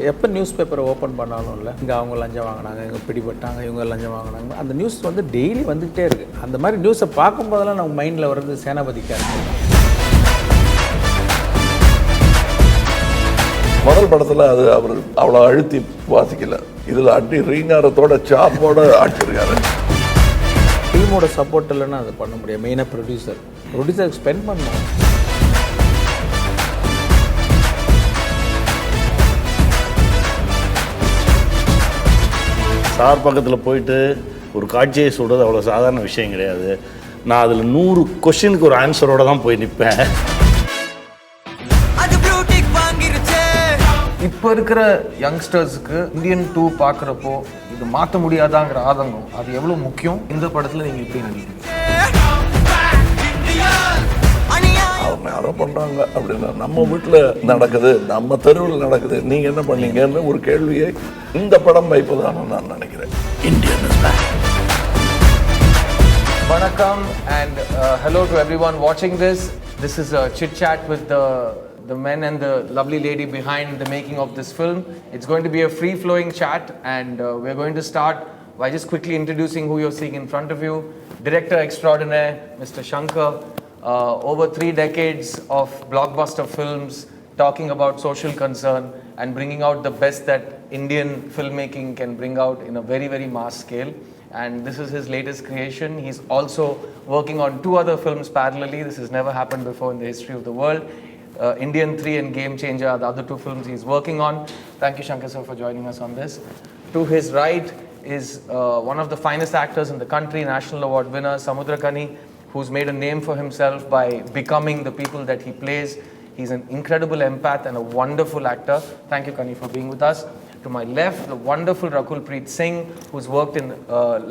எப்போ நியூஸ் பேப்பரை ஓப்பன் பண்ணாலும் இல்லை இங்கே அவங்க லஞ்சம் வாங்கினாங்க, இங்கே பிடிபட்டாங்க, இவங்க லஞ்சம் வாங்கினாங்க, அந்த நியூஸ் வந்து டெய்லி வந்துக்கிட்டே இருக்குது. அந்த மாதிரி நியூஸை பார்க்கும்போதெல்லாம் நம்ம மைண்டில் வர்றது சேனாபதிக்காக. முதல் படத்தில் அது அவர் அவ்வளோ அழுத்தி வாசிக்கல. இதில் அடி ரீங்காரத்தோட சாப்போட ஆட்டிருக்காரு. டீமோட சப்போர்ட் இல்லைன்னா அதை பண்ண முடியாது. மெயினாக ப்ரொடியூசருக்கு ஸ்பெண்ட் பண்ணணும். சார் பக்கத்தில் போயிட்டு ஒரு காட்சியை சொல்கிறது அவ்வளோ சாதாரண விஷயம் கிடையாது. நான் அதில் 100 கொஸ்டினுக்கு ஒரு ஆன்சரோடு தான் போய் நிற்பேன். இப்போ இருக்கிற யங்ஸ்டர்ஸுக்கு இந்தியன் 2 பார்க்குறப்போ இது மாற்ற முடியாதாங்கிற ஆதங்கம் அது எவ்வளோ முக்கியம்? இந்த படத்தில் நீங்கள் எப்படி நினைக்கிறீங்க? அவங்க யாரோ பண்ணுறாங்க அப்படின்னா நம்ம வீட்டில் நடக்குது, நம்ம தெருவில் நடக்குது, நீங்கள் என்ன பண்ணீங்கன்னு ஒரு கேள்வியை இந்த படம் வைப்பதான்னு நான் நினைக்கிறேன். Indian is back. Vanakkam and hello to everyone watching this. This is a chit chat with the men and the lovely lady behind the making of this film. It's going to be a free flowing chat and we're going to start by just quickly introducing who you're seeing in front of you. Director extraordinaire Mr. Shankar. Over 3 decades of blockbuster films talking about social concern and bringing out the best that Indian filmmaking can bring out in a very, very mass scale. And this is his latest creation. He's also working on 2 other films parallelly. This has never happened before in the history of the world. Indian 3 and Game Changer are the other 2 films he's working on. Thank you, Shankar sir, for joining us on this. To his right is one of the finest actors in the country, National Award winner, Samudrakani, who's made a name for himself by becoming the people that he plays. He's an incredible empath and a wonderful actor. Thank you, Kani, for being with us. To my left, the wonderful Rakul Preet Singh, who's worked in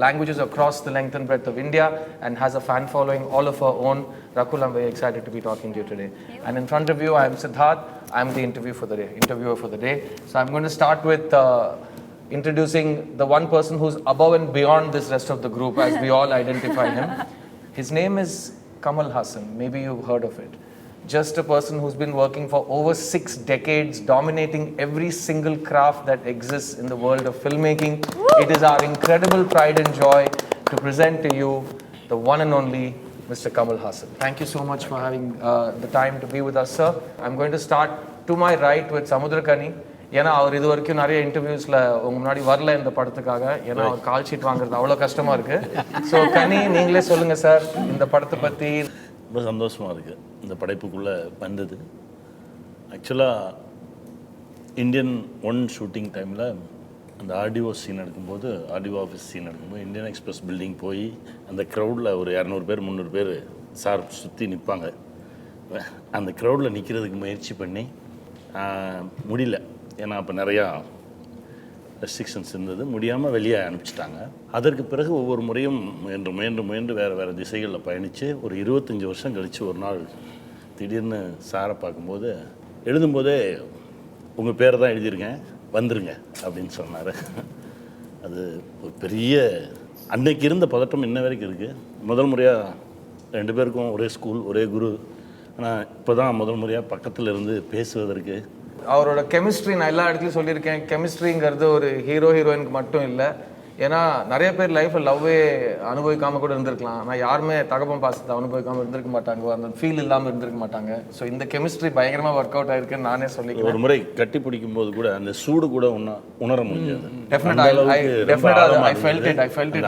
languages across the length and breadth of India and has a fan following all of her own. Rakul, I'm very excited to be talking to you today. And in front of you, I'm Siddharth. I'm the interviewer for the day. So I'm going to start with introducing the one person who's above and beyond this rest of the group, as we all identify him. His name is Kamal Haasan. Maybe you've heard of it. Just a person who's been working for over 6 decades, dominating every single craft that exists in the world of filmmaking. It is our incredible pride and joy to present to you the one and only Mr. Kamal Haasan. Thank you so much for having the time to be with us, sir. I'm going to start to my right with Samudrakani. ஏன்னா அவர் இது வரைக்கும் நிறைய இன்டர்வியூஸில் உங்கள் முன்னாடி வரல இந்த படத்துக்காக. ஏன்னா அவர் கால் ஷீட் வாங்குறது அவ்வளோ கஷ்டமாக இருக்குது. ஸோ கனி, நீங்களே சொல்லுங்கள் சார் இந்த படத்தை பற்றி. ரொம்ப சந்தோஷமாக இருக்குது இந்த படைப்புக்குள்ளே வந்தது. ஆக்சுவலாக இந்தியன் 1 ஷூட்டிங் டைமில் அந்த ஆர்டிஓ சீன் எடுக்கும்போது, ஆர்டிஓ ஆஃபீஸ் சீன் எடுக்கும்போது இந்தியன் எக்ஸ்பிரஸ் பில்டிங் போய் அந்த க்ரௌடில் ஒரு 200 பேர் 300 பேர் சார் சுற்றி நிற்பாங்க. அந்த க்ரௌடில் நிற்கிறதுக்கு முயற்சி பண்ணி முடியல. ஏன்னா அப்போ நிறையா ரெஸ்ட்ரிக்ஷன்ஸ் இருந்தது, முடியாமல் வெளியே அனுப்பிச்சிட்டாங்க. அதற்கு பிறகு ஒவ்வொரு முறையும் முயன்று வேறு திசைகளில் பயணித்து ஒரு 25 வருஷம் கழித்து ஒரு நாள் திடீர்னு சாரை பார்க்கும்போது, எழுதும்போதே உங்கள் பேரை தான் எழுதியிருக்கேன், வந்துருங்க அப்படின்னு சொன்னார். அது ஒரு பெரிய அன்னைக்கு இருந்த பதட்டம் இன்ன வரைக்கும் இருக்குது. முதல் முறையாக 2 பேருக்கும் ஒரே ஸ்கூல், ஒரே குரு. ஆனால் இப்போ தான் முதல் முறையாக பக்கத்தில் இருந்து பேசுவதற்கு. அவரோட கெமிஸ்ட்ரி நான் எல்லா இடத்துலையும் சொல்லியிருக்கேன். கெமிஸ்ட்ரிங்கிறது ஒரு ஹீரோயினுக்கு மட்டும் இல்லை. ஏன்னா நிறைய பேர் லைஃப்பில் லவ்வே அனுபவிக்காமல் கூட இருந்திருக்கலாம். ஆனால் யாருமே தகப்பன் பாசத்தை அனுபவிக்காமல் இருந்திருக்க மாட்டாங்க, அந்த ஃபீல் இல்லாமல் இருந்திருக்க மாட்டாங்க. ஸோ இந்த கெமிஸ்ட்ரி பயங்கரமாக ஒர்க் அவுட் ஆயிருக்குன்னு நானே சொல்லிக்கிறேன். ஒரு முறை கட்டி பிடிக்கும் போது கூட அந்த சூடு கூட உணர முடியாது.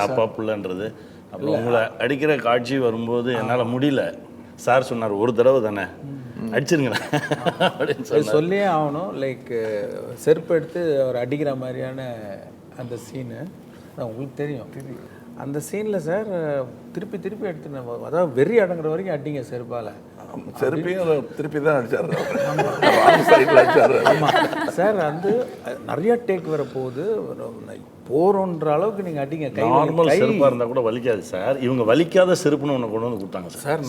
அப்பா புள்ளன்றது. அப்புறம் உங்களை அடிக்கிற காட்சி வரும்போது என்னால் முடியல. சார் சொன்னார், ஒரு தடவை தானே அடிச்சிருங்களேன் அப்படின்னு சொல்லியே ஆகணும். லைக் செருப்பு எடுத்து அவர் அடிக்கிற மாதிரியான அந்த சீனு உங்களுக்கு தெரியும். அந்த சீனில் சார் திருப்பி எடுத்து அதாவது வெறி அடங்குற வரைக்கும் அடிங்க செருப்பால். செருப்பையும் திருப்பி தான் அடிச்சார். ஆமாம் சார், வந்து நிறையா டேக் வர போகுது, போகிறோன்ற அளவுக்கு நீங்கள் அடிங்க. நார்மல் செருப்பாக இருந்தால் கூட வலிக்காது சார். இவங்க வலிக்காத செருப்புன்னு ஒன்று கொண்டு வந்து கொடுத்தாங்க சார்.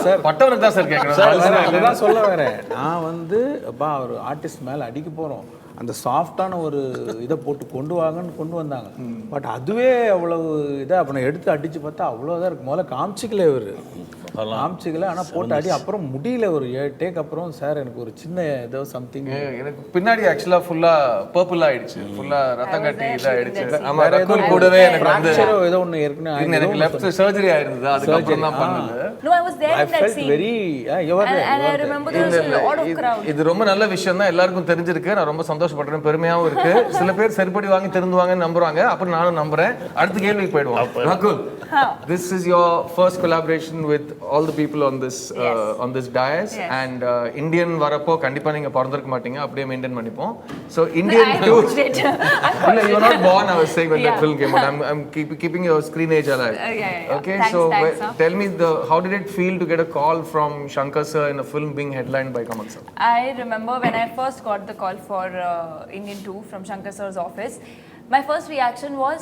சார் பட்டவனுக்கு தான் சார் கேட்குறேன். அதுதான் சொல்ல வரேன். நான் வந்து அப்பா ஒரு ஆர்டிஸ்ட் மேலே அடிக்க போகிறோம், அந்த சாஃப்டான ஒரு இதை போட்டு கொண்டு வாங்கன்னு கொண்டு வந்தாங்க. பட் அதுவே அவ்வளவு இதை அப்போ நான் எடுத்து அடித்து பார்த்தா அவ்வளோதான் இருக்குது. முதல்ல காமிச்சிக்கல இவர். காமிச்சிக்கல. ஆனால் போட்டு அடி அப்புறம் முடியல. ஒரு 7 டேக் அப்புறம் சார் எனக்கு ஒரு சின்ன ஏதோ சம்திங் எனக்கு பின்னாடி ஆக்சுவலா ஃபுல்லா பர்பிள் ஆயிடுச்சு, ஃபுல்லா ரத்தம் கட்டி இதாயிடுச்சு. ஆமா, ரகுல் கூடவே எனக்கு வந்து ஏதோ ஒன்று ஏற்கனவே எனக்கு லெஃப்ட் சர்ஜரி ஆயிருந்தது, அதுக்கப்புறம் தான் பண்ணது. No, I was there in that scene. Very, you were there. And I remember there was a lot of crowd. இது ரொம்ப நல்ல விஷயம் தான், எல்லாருக்கும் தெரிஞ்சிருக்கு. நான் ரொம்ப சந்தோஷப்படுறேன், பெருமையாவும் இருக்கு. சில பேர் செருப்படி வாங்கி திருந்துவாங்கன்னு நம்புறாங்க, அப்புறம் நானும் நம்புறேன். அடுத்த கேள்விக்கு போயிடுவோம். Rakul, this is your first collaboration with all the people on this dais, and Indian வரப்போ கண்டிப்பா நீங்க பிறந்திருக்க மாட்டீங்க, அப்படியே மெயின்டைன் பண்ணிப்போம். So Indian too. No, you were not born, I was saying, when that film came out. I'm keeping your screen age alive. Yeah. Okay, Thanks, so sir. tell me, how did it feel to get a call from Shankar sir in a film being headlined by Kamal sir? I remember when I first got the call for Indian 2 from Shankar sir's office, my first reaction was,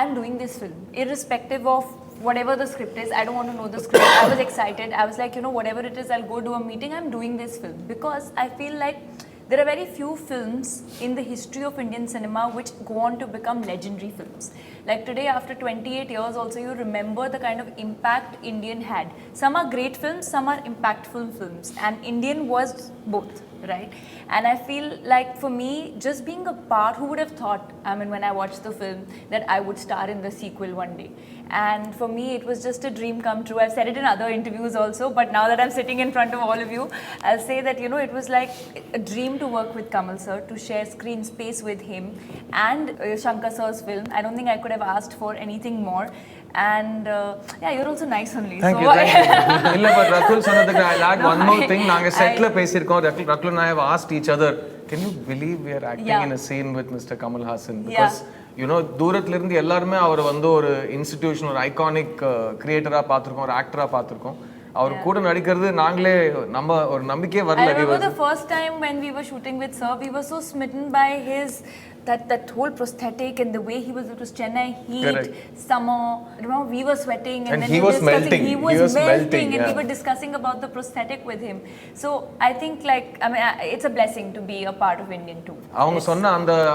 I'm doing this film irrespective of whatever the script is. I don't want to know the script. I was excited. I was like, whatever it is, I'll go do a meeting. I'm doing this film because I feel like there are very few films in the history of Indian cinema which go on to become legendary films. Like today, after 28 years also, you remember the kind of impact Indian had. Some are great films, some are impactful films, and Indian was both, right? And I feel like for me, just being a part, who would have thought, when I watched the film, that I would star in the sequel one day. And for me, it was just a dream come true. I've said it in other interviews also, but now that I'm sitting in front of all of you, I'll say that, it was like a dream to work with Kamal sir, to share screen space with him and Shankar sir's film. I don't think I could have asked for anything more. And you're also nice only. Thank you. இல்ல, but Rakul சொன்னதுக்கு I'll add one more thing. நாங்க செட்ல பேசியிருக்கோம். Rakul and I have asked each other, can you believe we are acting in a scene with Mr. Kamal Haasan? Because தூரத்துல இருந்து எல்லாருமே அவர் வந்து ஒரு இன்ஸ்டிடியூஷன், ஒரு ஐகானிக் கிரியேட்டரா பார்த்திருக்கோம், ஒரு ஆக்டரா பார்த்திருக்கோம். அவர் கூட நடிக்கிறது நாங்களே நம்ம ஒரு நம்பிக்கையே வரல. I remember the first time when we were shooting with sir, we were so smitten by his that whole prosthetic and the way he was. It was Chennai heat, correct. Summer. Remember, we were sweating and then he was melting. He was melting, and we were discussing about the prosthetic with him. So I think it's a blessing to be a part of Indian 2. அவங்க சொன்ன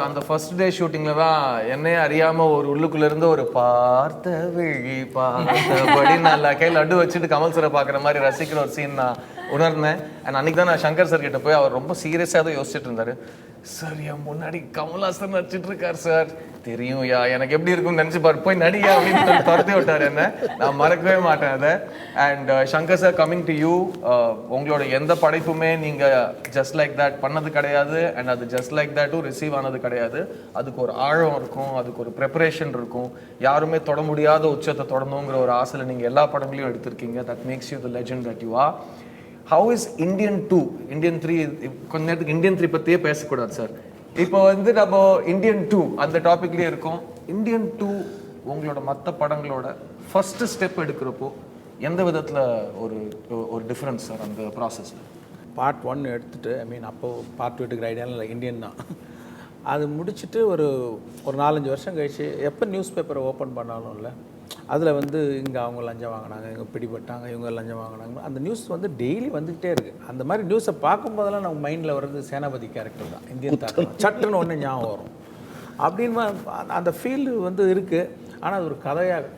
அந்த first day ஷூட்டிங்ல தான் என்னையே அறியாம ஒரு உள்ளுக்குள்ள இருந்து ஒரு பார்த்தபடி நான் கையில் லட்டு வச்சுட்டு கமல் சரை பார்க்குற மாதிரி ரசிக்கிற ஒரு சீன் நான் உணர்ந்தேன். அண்ட் அன்னைக்கு தான் நான் சங்கர் சார் கிட்ட போய் அவர் ரொம்ப சீரியஸாக தான் யோசிச்சுட்டு இருந்தாரு. சார், என் முன்னாடி கமல்ஹாசன் நடிச்சிட்டு இருக்கார் சார், தெரியும் எனக்கு எப்படி இருக்கும்னு நினைச்சு பாரு, போய் நடிகா அப்படின்னு துரத்தி விட்டார் என்ன. நான் மறக்கவே மாட்டேன் அதை. And Shankar sir, coming to you, உங்களோட எந்த படைப்புமே நீங்க ஜஸ்ட் லைக் தட் பண்ணது கிடையாது, அண்ட் அது ஜஸ்ட் லைக் தட்டும் ரிசீவ் ஆனது கிடையாது. அதுக்கு ஒரு ஆழம் இருக்கும், அதுக்கு ஒரு ப்ரிப்பரேஷன் இருக்கும். யாருமே தொட முடியாத உச்சத்தை தொடணுங்கிற ஒரு ஆசையில் நீங்க எல்லா படங்களையும் எடுத்திருக்கீங்க. That makes you the legend that you are. How is Indian 2, Indian 3, கொஞ்ச நேரத்துக்கு Indian 3 பற்றியே பேசக்கூடாது சார். இப்போ வந்து நம்ம Indian 2 அந்த டாபிக்லேயே இருக்கோம். Indian 2 உங்களோட மற்ற படங்களோட ஃபர்ஸ்ட் ஸ்டெப் எடுக்கிறப்போ எந்த விதத்தில் ஒரு டிஃப்ரென்ஸ் சார் அந்த ப்ராசஸில்? பார்ட் 1 எடுத்துகிட்டு அப்போது பார்ட் 2 எடுக்கிற ஐடியாவில் இல்லை, இந்தியன் தான். அது முடிச்சுட்டு ஒரு 4-5 வருஷம் கழிச்சு எப்போ நியூஸ் பேப்பரை ஓப்பன் பண்ணாலும் இல்லை, அதில் வந்து இங்கே அவங்க லஞ்சம் வாங்கினாங்க, இங்கே பிடிபட்டாங்க, இவங்க லஞ்சம் வாங்கினாங்க, அந்த நியூஸ் வந்து டெய்லி வந்துக்கிட்டே இருக்குது. அந்த மாதிரி நியூஸை பார்க்கும்போதெல்லாம் நம்ம மைண்டில் வர்றது சேனாபதி கேரக்டர் தான், இந்தியன் தாக்கம் சட்டுன்னு ஒன்று ஞாபகம் வரும். அப்படின்னு அந்த ஃபீல்டு வந்து இருக்குது. ஆனால் அது ஒரு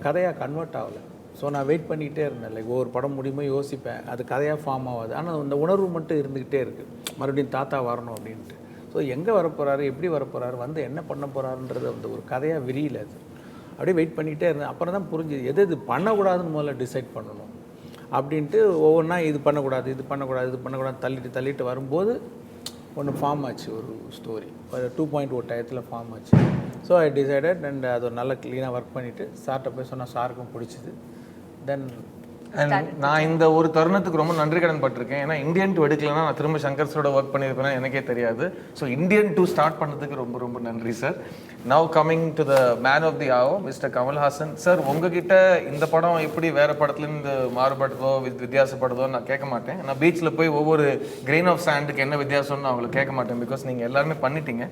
கதையாக கன்வெர்ட் ஆகலை. ஸோ நான் வெயிட் பண்ணிக்கிட்டே இருந்தேன். லைக் ஒவ்வொரு படம் முடியுமோ யோசிப்பேன், அது கதையாக ஃபார்ம் ஆகாது. ஆனால் அந்த உணர்வு மட்டும் இருந்துக்கிட்டே இருக்குது, மறுபடியும் தாத்தா வரணும் அப்படின்ட்டு. ஸோ எங்கே வரப்போகிறாரு, எப்படி வரப்போகிறாரு, வந்து என்ன பண்ண போகிறாருன்றது அந்த ஒரு கதையாக விரியல. அது அப்படியே வெயிட் பண்ணிகிட்டே இருந்தேன். அப்புறம் தான் புரிஞ்சுது எது பண்ணக்கூடாதுன்னு முதல்ல டிசைட் பண்ணணும் அப்படின்ட்டு. ஒவ்வொன்றா இது பண்ணக்கூடாது, இது பண்ணக்கூடாது, இது பண்ணக்கூடாது தள்ளிட்டு வரும்போது ஒன்று ஃபார்ம் ஆச்சு. ஒரு ஸ்டோரி ஒரு 2.0 டயத்தில் ஃபார்ம் ஆச்சு. ஸோ ஐ டிசைடட் அண்ட் அது ஒரு நல்ல க்ளீனாக ஒர்க் பண்ணிவிட்டு சார்கிட்ட போய் சொன்னால் சாருக்கும் பிடிச்சிது. தென் நான் இந்த ஒரு தருணத்துக்கு ரொம்ப நன்றி கடன் பட்டிருக்கேன். ஏன்னா Indian 2 எடுக்கலன்னா நான் திரும்ப சங்கர் சரோட ஒர்க் பண்ணியிருப்பேன்னா எனக்கே தெரியாது. ஸோ Indian 2 ஸ்டார்ட் பண்ணதுக்கு ரொம்ப ரொம்ப நன்றி sir. Now coming to the man of the hour, mister Kamal Haasan sir. உங்ககிட்ட இந்த படம் எப்படி வேறு படத்துலேருந்து மாறுபடுதோ வித்தியாசப்படுதோ நான் கேட்க மாட்டேன். நான் பீச்சில் போய் ஒவ்வொரு கிரெயின் ஆஃப் சாண்டுக்கு என்ன வித்தியாசம்னு அவங்களை கேட்க மாட்டேன். பிகாஸ் நீங்கள் எல்லாருமே பண்ணிட்டீங்க.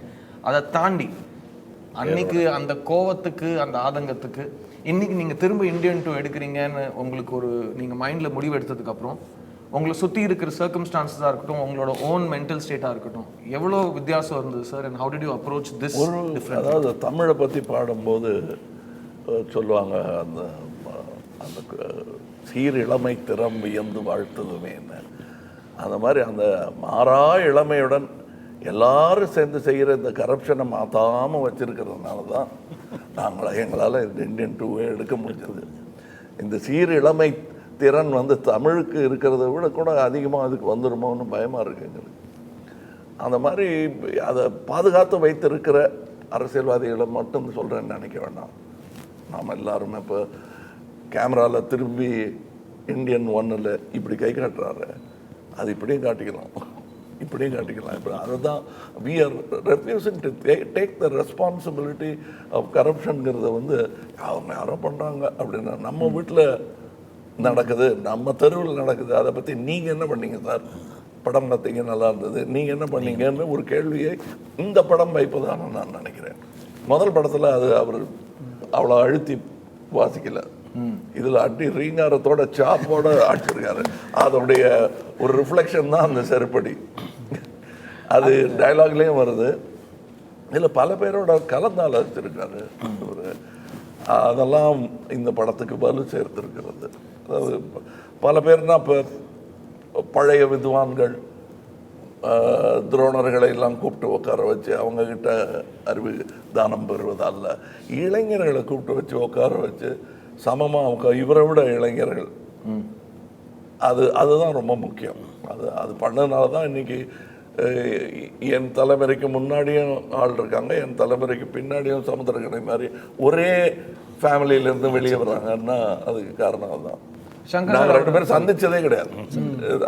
அதை தாண்டி அன்னைக்கு அந்த கோவத்துக்கு அந்த ஆதங்கத்துக்கு இன்னைக்கு நீங்கள் திரும்ப Indian 2 எடுக்கிறீங்கன்னு உங்களுக்கு ஒரு நீங்கள் மைண்டில் முடிவு எடுத்ததுக்கப்புறம் உங்களை சுற்றி இருக்கிற சர்க்கம்ஸ்டான்ஸஸாக இருக்கட்டும், உங்களோட ஓன் மென்டல் ஸ்டேட்டாக இருக்கட்டும், எவ்வளோ வித்தியாசம் இருந்தது sir? And how did you approach this different? அதாவது தமிழை பற்றி பாடும்போது சொல்லுவாங்க, அந்த அந்த சீர் இளமை திறம் வியந்து வாழ்த்துதுமே என்ன. அந்த மாதிரி அந்த மாறா இளமையுடன் எல்லாரும் சேர்ந்து செய்கிற இந்த கரப்ஷனை மாற்றாமல் வச்சுருக்கிறதுனால தான் எங்களால் இந்தியன் 2 எடுக்க முடிஞ்சது. இந்த சீர் இளமை திறன் தமிழுக்கு இருக்கிறத விட கூட அதிகமாக அதுக்கு வந்துடுமோன்னு பயமாக இருக்குது எங்களுக்கு. அந்த மாதிரி அதை பாதுகாத்து வைத்திருக்கிற அரசியல்வாதிகளை மட்டும் சொல்கிறேன்னு நினைக்க வேண்டாம். நாம் எல்லாருமே இப்போ கேமராவில் திரும்பி இந்தியன் 1 இப்படி கை காட்டுறாரு, அது இப்படியும் காட்டிக்கலாம், இப்படியும் காட்டிக்கலாம். இப்போ அதுதான் we are refusing to take the responsibility of கரப்ஷனுங்கிறத அவங்க யாரோ பண்ணுறாங்க அப்படின்னா நம்ம வீட்டில் நடக்குது, நம்ம தெருவில் நடக்குது, அதை பற்றி நீங்கள் என்ன பண்ணீங்க சார், படம் பார்த்தீங்க நல்லா இருந்தது, நீங்கள் என்ன பண்ணீங்கன்னு ஒரு கேள்வியை இந்த படம் வைப்பதான்னு நான் நினைக்கிறேன். முதல் படத்தில் அது அவர் அவ்வளோ அழுத்தி வாசிக்கல, இதில் அடி ரீங்காரத்தோட சாப்போட அடிச்சிருக்காரு. அதோடைய ஒரு ரிஃப்ளெக்ஷன் தான் அந்த செருப்படி. அது டைலாக்லேயும் வருது, இதில் பல பேரோட கலந்தால் அடிச்சிருக்காரு. அதெல்லாம் இந்த படத்துக்கு வலு சேர்த்துருக்கிறது. அதாவது பல பேர்னா இப்போ பழைய வித்வான்கள் துரோணர்களை எல்லாம் கூப்பிட்டு உட்கார வச்சு அவங்கக்கிட்ட அறிவு தானம் பெறுவதல்ல, இளைஞர்களை கூப்பிட்டு வச்சு உட்கார வச்சு சமமாக இவரை விட இளைஞர்கள், அதுதான் ரொம்ப முக்கியம். அது பண்ணதுனால தான் இன்றைக்கி என் தலைமுறைக்கு முன்னாடியும் ஆள் இருக்காங்க, என் தலைமுறைக்கு பின்னாடியும் சமுத்திரக்கணி மாதிரி ஒரே ஃபேமிலியிலேருந்து வெளியே வர்றாங்கன்னா அதுக்கு காரணம் அதுதான். நாங்கள் 2 பேரும் சந்திச்சதே கிடையாது.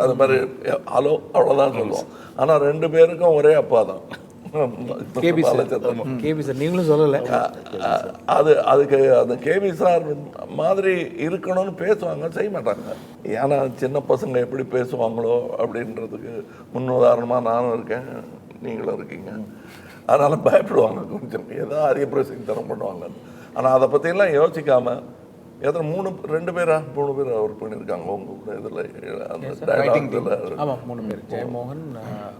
அது மாதிரி ஹலோ அவ்வளோதான் சொல்லுவோம். ஆனால் 2 பேருக்கும் ஒரே அப்பா தான். நீங்களும் சொல்லலை. அதுக்கு அந்த கேபி சார் மாதிரி இருக்கணும்னு பேசுவாங்க, செய்ய மாட்டாங்க. ஏன்னா சின்ன பசங்க எப்படி பேசுவாங்களோ அப்படின்றதுக்கு முன்னுதாரணமாக நானும் இருக்கேன், நீங்களும் இருக்கீங்க. அதனால் பயப்படுவாங்க கொஞ்சம், ஏதோ அதிக பிரசிங் தரம் பண்ணுவாங்க. ஆனால் அதை பற்றியெல்லாம் யோசிக்காமல் எத்தனை 2 பேரா 3 பேர் அவர் பண்ணியிருக்காங்க உங்க கூட இதில் அந்த டைலாக்ல. ஆமாம் 3 பேர், ஜெயமோகன்,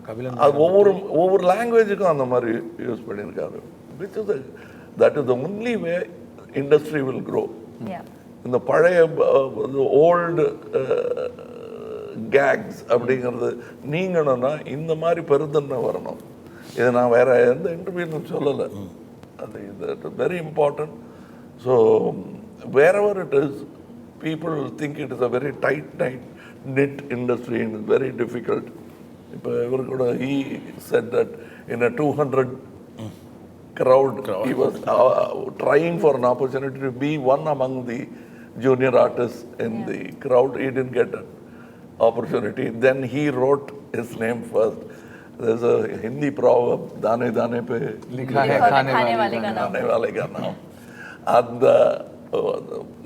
கபிலன். அது ஒவ்வொரு லாங்குவேஜுக்கும் அந்த மாதிரி யூஸ் பண்ணியிருக்காரு. Which is that is the only way industry will grow. இந்த பழைய ஓல்டு கேக்ஸ் அப்படிங்கிறது நீங்கணும்னா இந்த மாதிரி பெருந்தன்மை வரணும். இதை நான் வேற எந்த இன்டர்வியூன்னு சொல்லலை. அது இது very important. So wherever it is, people think it is a very tight-knit industry and it's very difficult. He said that in a 200 crowd, he was trying for an opportunity to be one among the junior artists in the crowd. He didn't get an opportunity. Then he wrote his name first. There's a Hindi proverb, "Dane dane pe likha hai khane wale ka naam." And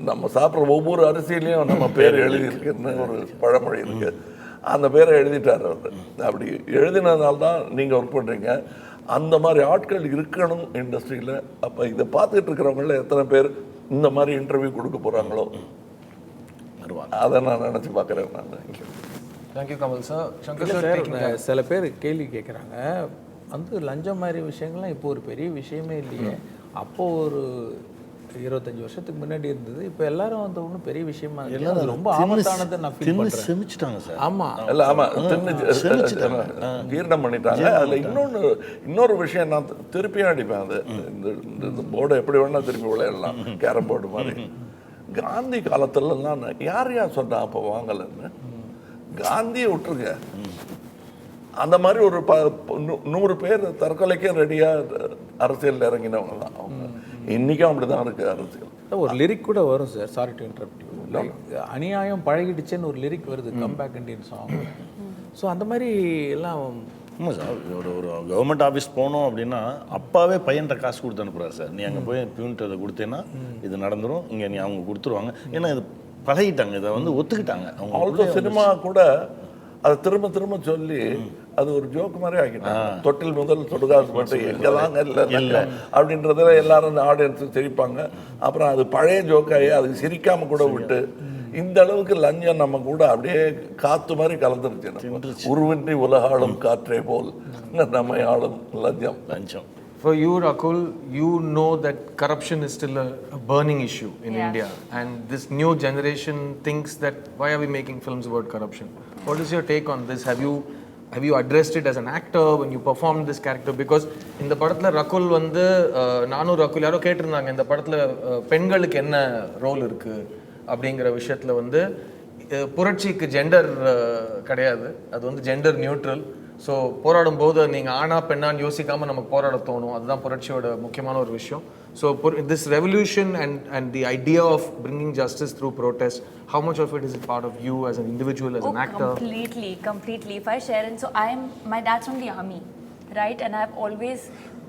நம்ம சாப்பிட்ற ஒவ்வொரு அரிசியிலையும் நம்ம பேர் எழுதியிருக்குன்னு ஒரு பழமொழி இருக்கு. அந்த பேரை எழுதிட்டார் அவர். அப்படி எழுதினதுனால தான் நீங்கள் ஒர்க் பண்ணுறீங்க. அந்த மாதிரி ஆட்கள் இருக்கணும் இண்டஸ்ட்ரியில். அப்போ இதை பார்த்துட்டு இருக்கிறவங்கள எத்தனை பேர் இந்த மாதிரி இன்டர்வியூ கொடுக்க போகிறாங்களோ அதை நான் நினச்சி பார்க்குறேன். நான் thank you Kamal sir. Shankar sir, சில பேர் கேள்வி கேட்குறாங்க, லஞ்சம் மாதிரி விஷயங்கள்லாம் இப்போ ஒரு பெரிய விஷயமே இல்லையே, அப்போது ஒரு 25 வருஷத்துக்கு முன்னாடி இருந்தது, இப்போ எல்லாரும் ஒன்றும் பெரிய விஷயமா இல்லை, ரொம்ப ஆபத்தானதை நான் ஃபீல் பண்ணுறேன். செமிச்சிட்டாங்க சார். ஆமாம் இல்லை, ஜீரணம் பண்ணிட்டாங்க. அதில் இன்னொரு விஷயம் நான் திருப்பியும் அடிப்பேன். அது இந்த போர்டை எப்படி வேணால் திருப்பி விளையாடலாம், கேரம் போர்டு மாதிரி. காந்தி காலத்துலலாம் யார் சொன்னா அப்போ வாங்கலைன்னு? காந்தியை விட்டுருங்க, அந்த மாதிரி ஒரு 100 பேர் தற்கொலைக்கே ரெடியாக அரசியல் இறங்கினவங்க தான் அவங்க. இன்றைக்கும் அப்படி தான் இருக்குது அரசியல். ஒரு லிரிக் கூட வரும் sir, sorry to interrupt you, அநியாயம் பழகிடுச்சேன்னு ஒரு லிரிக் வருது, come back Indian song. So அந்த மாதிரி எல்லாம். ஆமாம் சார், ஒரு கவர்மெண்ட் ஆஃபீஸ் போனோம் அப்படின்னா அப்பாவே பையன்கிட்ட காசு கொடுத்து அனுப்புகிறார் சார். நீ அங்கே போய் பியூன்ட்டு அதை கொடுத்தேன்னா இது நடந்துடும், இங்கே நீ அவங்க கொடுத்துருவாங்க. ஏன்னா இது பழகிட்டாங்க, இதை ஒத்துக்கிட்டாங்க அவங்க. அவ்வளோ சினிமா கூட அதை திரும்ப திரும்ப சொல்லி அது ஒரு ஜோக்கு மாதிரி ஆக்கிட்டாங்க. தொட்டில் முதல் சுடுகாசு மட்டும் எங்கெல்லாம் இல்லை அப்படின்றதுல எல்லாரும் ஆடியன்ஸு சிரிப்பாங்க. அப்புறம் அது பழைய ஜோக்காகி அதுக்கு சிரிக்காம கூட விட்டு இந்த அளவுக்கு லஞ்சம் நம்ம கூட அப்படியே காற்று மாதிரி கலந்துருச்சு. உருவின்றி உலகாளும் காற்றே போல் நம்ம ஆளும் லஞ்சம். For you, Rakul, you know that corruption is still a burning issue in Yeah. India, and this new generation thinks that why are we making films about corruption? What is your take on this? Have you addressed it as an actor when you performed this character? Because இந்த படத்துல ரகுல் வந்து நானும் ரகுல் யாரோ கேட்டிருந்தாங்க இந்த படத்துல பெண்களுக்கு என்ன ரோல் இருக்கு அப்படிங்கிற விஷயத்துல வந்து புரட்சிக்கு ஜெண்டர் கிடையாது, அது வந்து ஜெண்டர் நியூட்ரல். ஸோ போராடும் போது நீங்கள் ஆனா பெண்ணான்னு யோசிக்காமல் நமக்கு போராட தோணும், அதுதான் புரட்சியோட முக்கியமான ஒரு விஷயம். So this revolution and the idea of bringing justice through protest, how much of it is a part of you as an individual, as an actor? Completely. If I share, and so my dad's from the army, right? And I've always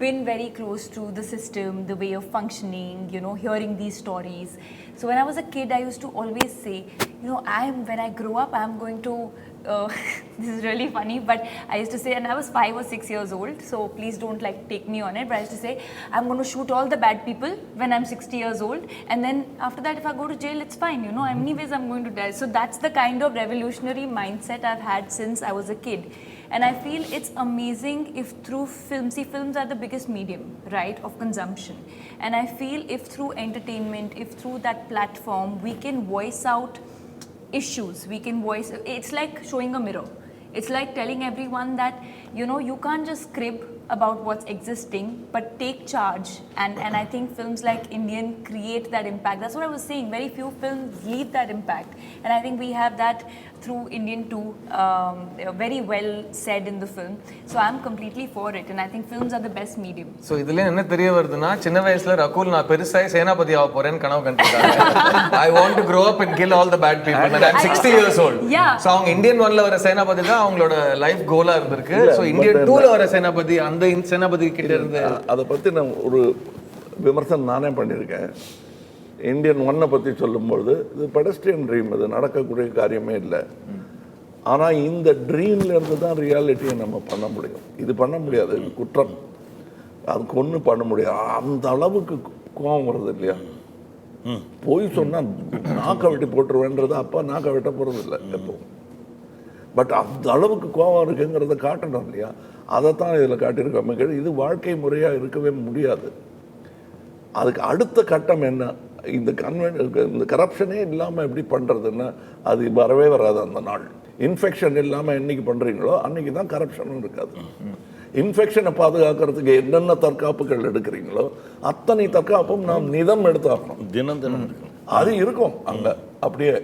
been very close to the system, the way of functioning, you know, hearing these stories. So when I was a kid, I used to always say, you know, when I grow up, I'm going to, this is really funny, but I used to say, and I was 5 or 6 years old, so please don't like take me on it, but I used to say, I'm going to shoot all the bad people when I'm 60 years old, and then after that, if I go to jail, it's fine, you know, anyways, I'm going to die. So that's the kind of revolutionary mindset I've had since I was a kid. And I feel it's amazing if through films, see, films are the biggest medium, right, of consumption. And I feel if through entertainment, if through that platform, we can voice out issues, we can voice, it's like showing a mirror. It's like telling everyone that, you know, you can't just crib about what's existing, but take charge. And I think films like Indian create that impact. That's what I was saying. Very few films leave that impact. And I think we have that through Indian 2, very well said in the film. So I'm completely for it. And I think films are the best medium. So இதுல என்ன தெரிய வருதுன்னா, சின்ன வயசுல ரகுல் நான் பெருசாக சேனாபதி ஆக போறேன்னு கனவு கண்டிருக்காங்க. I want to grow up and kill all the bad people. And I'm 60 years old. Yeah. So அவங்க இந்தியன் 1ல வர சேனாபதி தான் அவங்களோட லைஃப் கோலா இருந்திருக்கு. ஸோ இந்தியன் 2ல வர சேனாபதி அந்த சேனாபதி கிட்ட இருந்து அதை பற்றி நான் ஒரு விமர்சனம் நானே பண்ணியிருக்கேன். இந்தியன் 1 பற்றி சொல்லும்பொழுது இது பெடஸ்ட்ரியன் ட்ரீம், இது நடக்கக்கூடிய காரியமே இல்லை. ஆனால் இந்த ட்ரீம்லேருந்து தான் ரியாலிட்டியை நம்ம பண்ண முடியும். இது பண்ண முடியாது, இது குற்றம், அதுக்கு ஒன்றும் பண்ண முடியாது. அந்த அளவுக்கு கோபம் வருது இல்லையா? போய் சொன்னால் நாக்க வெட்டி போட்டுருவேன்றது அப்பா நாக்க வெட்ட போகிறது இல்லை எப்பவும். பட் அந்த அளவுக்கு கோபம் இருக்குங்கிறத காட்டணும் இல்லையா? அதைத்தான் இதில் காட்டியிருக்கோம். இது வாழ்க்கை முறையாக இருக்கவே முடியாது. அதுக்கு அடுத்த கட்டம் என்ன? இந்த இந்த கரப்ஷனே இல்லாமல் எப்படி பண்ணுறதுன்னா அது வரவே வராது. அந்த நாள் இன்ஃபெக்ஷன் இல்லாமல் என்னைக்கு பண்ணுறீங்களோ அன்றைக்கி தான் கரப்ஷனும் இருக்காது. இன்ஃபெக்ஷனை பாதுகாக்கிறதுக்கு என்னென்ன தற்காப்புகள் எடுக்கிறீங்களோ அத்தனை தற்காப்பும் நாம் நிதம் எடுத்தாகணும். தினம் அது இருக்கும் அங்கே. அப்படியே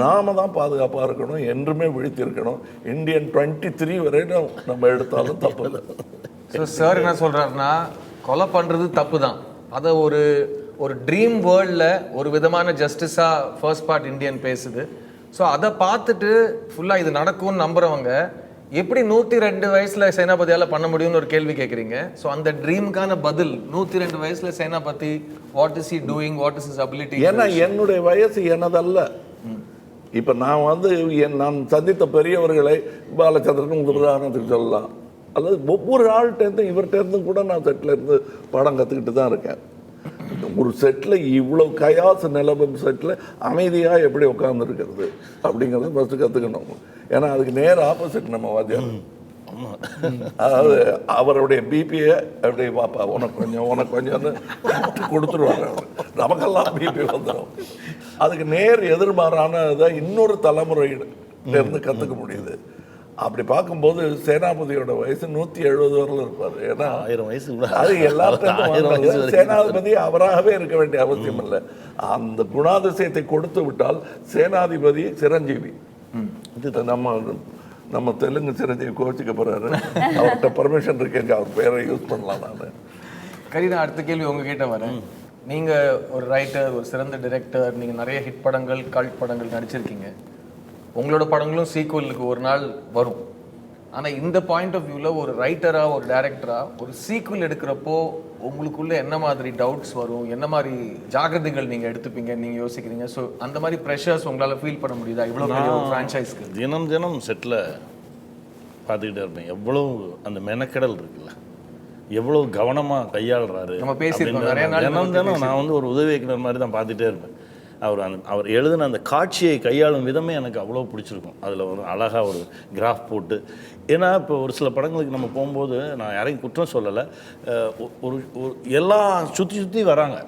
நாம தான் பாதுகாப்பாக இருக்கணும், என்றுமே விழித்திருக்கணும். இந்தியன் 23 வரையும் நம்ம எடுத்தாலும் தப்பு இல்லை. ஸோ சார் என்ன சொல்கிறாருன்னா, கொலை பண்ணுறது தப்பு தான், அதை ஒரு ட்ரீம் வேர்ல்டில் ஒரு விதமான ஜஸ்டிஸாக ஃபர்ஸ்ட் பார்ட் இந்தியன் பேசுது. ஸோ அதை பார்த்துட்டு ஃபுல்லாக இது நடக்கும்னு நம்புகிறவங்க எப்படி 102 வயசில் சேனாபதியால் பண்ண முடியும்னு ஒரு கேள்வி கேட்குறீங்க. ஸோ அந்த ட்ரீமுக்கான பதில் 102 வயசில் Senapathi what is he doing, what is his ability? ஏன்னா என்னுடைய வயசு எனதல்ல. இப்போ நான் சந்தித்த பெரியவர்களை பாலச்சந்திரனும் உதாரணத்துக்கு சொல்லலாம், அல்லது ஒவ்வொரு ஆள்கிட்டேருந்தும் இவர்கிட்டேருந்தும் கூட நான் செட்டில் இருந்து படம் கற்றுக்கிட்டு தான் இருக்கேன். ஒரு செட்டில் இவ்வளோ கயாசு நிலவும் செட்டில் அமைதியாக எப்படி உட்காந்துருக்கிறது அப்படிங்கிறத ஃபஸ்ட்டு கற்றுக்கணும். ஏன்னா அதுக்கு நேர் ஆப்போசிட் நம்ம வாத்தியார். அதாவது அவருடைய பிபியை அப்படியே பாப்பா உனக்கு கொஞ்சம்னு கொடுத்துருவாங்க. நமக்கெல்லாம் பிபி வந்துடும். அதுக்கு நேர் எதிர்மாறானதை இன்னொரு தலைமுறையிலிருந்து கற்றுக்க முடியுது. அப்படி பார்க்கும்போது சேனாபதியோட வயசு 170 வரல இருப்பார். ஏன்னா 1000 வயசு அது எல்லாத்தையும் சேனாதிபதி அவராகவே இருக்க வேண்டிய அவசியம் இல்லை. அந்த குணாதிசயத்தை கொடுத்து விட்டால் சேனாதிபதி சிரஞ்சீவி. நம்ம தெலுங்கு சிரஞ்சீவி கோச்சிக்க போறாரு, அவர்கிட்ட பர்மிஷன் இருக்கேங்க, அவர் பேரை யூஸ் பண்ணலாம். நான் கரீனா, அடுத்த கேள்வி உங்ககிட்ட வரேன். நீங்கள் ஒரு ரைட்டர், ஒரு சிறந்த டைரக்டர், நீங்கள் நிறைய ஹிட் படங்கள், கல்ட் படங்கள் நடிச்சிருக்கீங்க. உங்களோட படங்களும் சீக்குவலுக்கு ஒரு நாள் வரும். ஆனால் இந்த பாயிண்ட் ஆஃப் வியூவில் ஒரு ரைட்டராக, ஒரு டைரக்டராக ஒரு சீக்குவல் எடுக்கிறப்போ உங்களுக்குள்ள என்ன மாதிரி டவுட்ஸ் வரும், என்ன மாதிரி ஜாகிரதைகள் நீங்கள் எடுத்துப்பீங்க, நீங்கள் யோசிக்கிறீங்க? ஸோ அந்த மாதிரி ப்ரெஷர்ஸ் உங்களால் ஃபீல் பண்ண முடியுதா இவ்வளோ பெரிய ஒரு ஃப்ரான்ச்சைஸ்க்கு? தினம் செட்டில் பார்த்துக்கிட்டே இருப்பேன். எவ்வளோ அந்த மெனக்கெடல் இருக்குல்ல, எவ்வளோ கவனமாக கையாளுறாரு. நம்ம பேசியிருக்கோம் நிறைய நாள். தினம் நான் வந்து ஒரு உதவி இயக்குனர் மாதிரி தான் பார்த்துட்டே இருப்பேன். அவர் எழுதின அந்த காட்சியை கையாளும் விதமே எனக்கு அவ்வளோ பிடிச்சிருக்கும். அதில் ஒரு அழகாக ஒரு கிராஃப் போட்டு, ஏன்னா இப்போ ஒரு சில படங்களுக்கு நம்ம போகும்போது நான் யாரையும் குற்றம் சொல்லலை, ஒரு எல்லாம் சுற்றி வராங்க,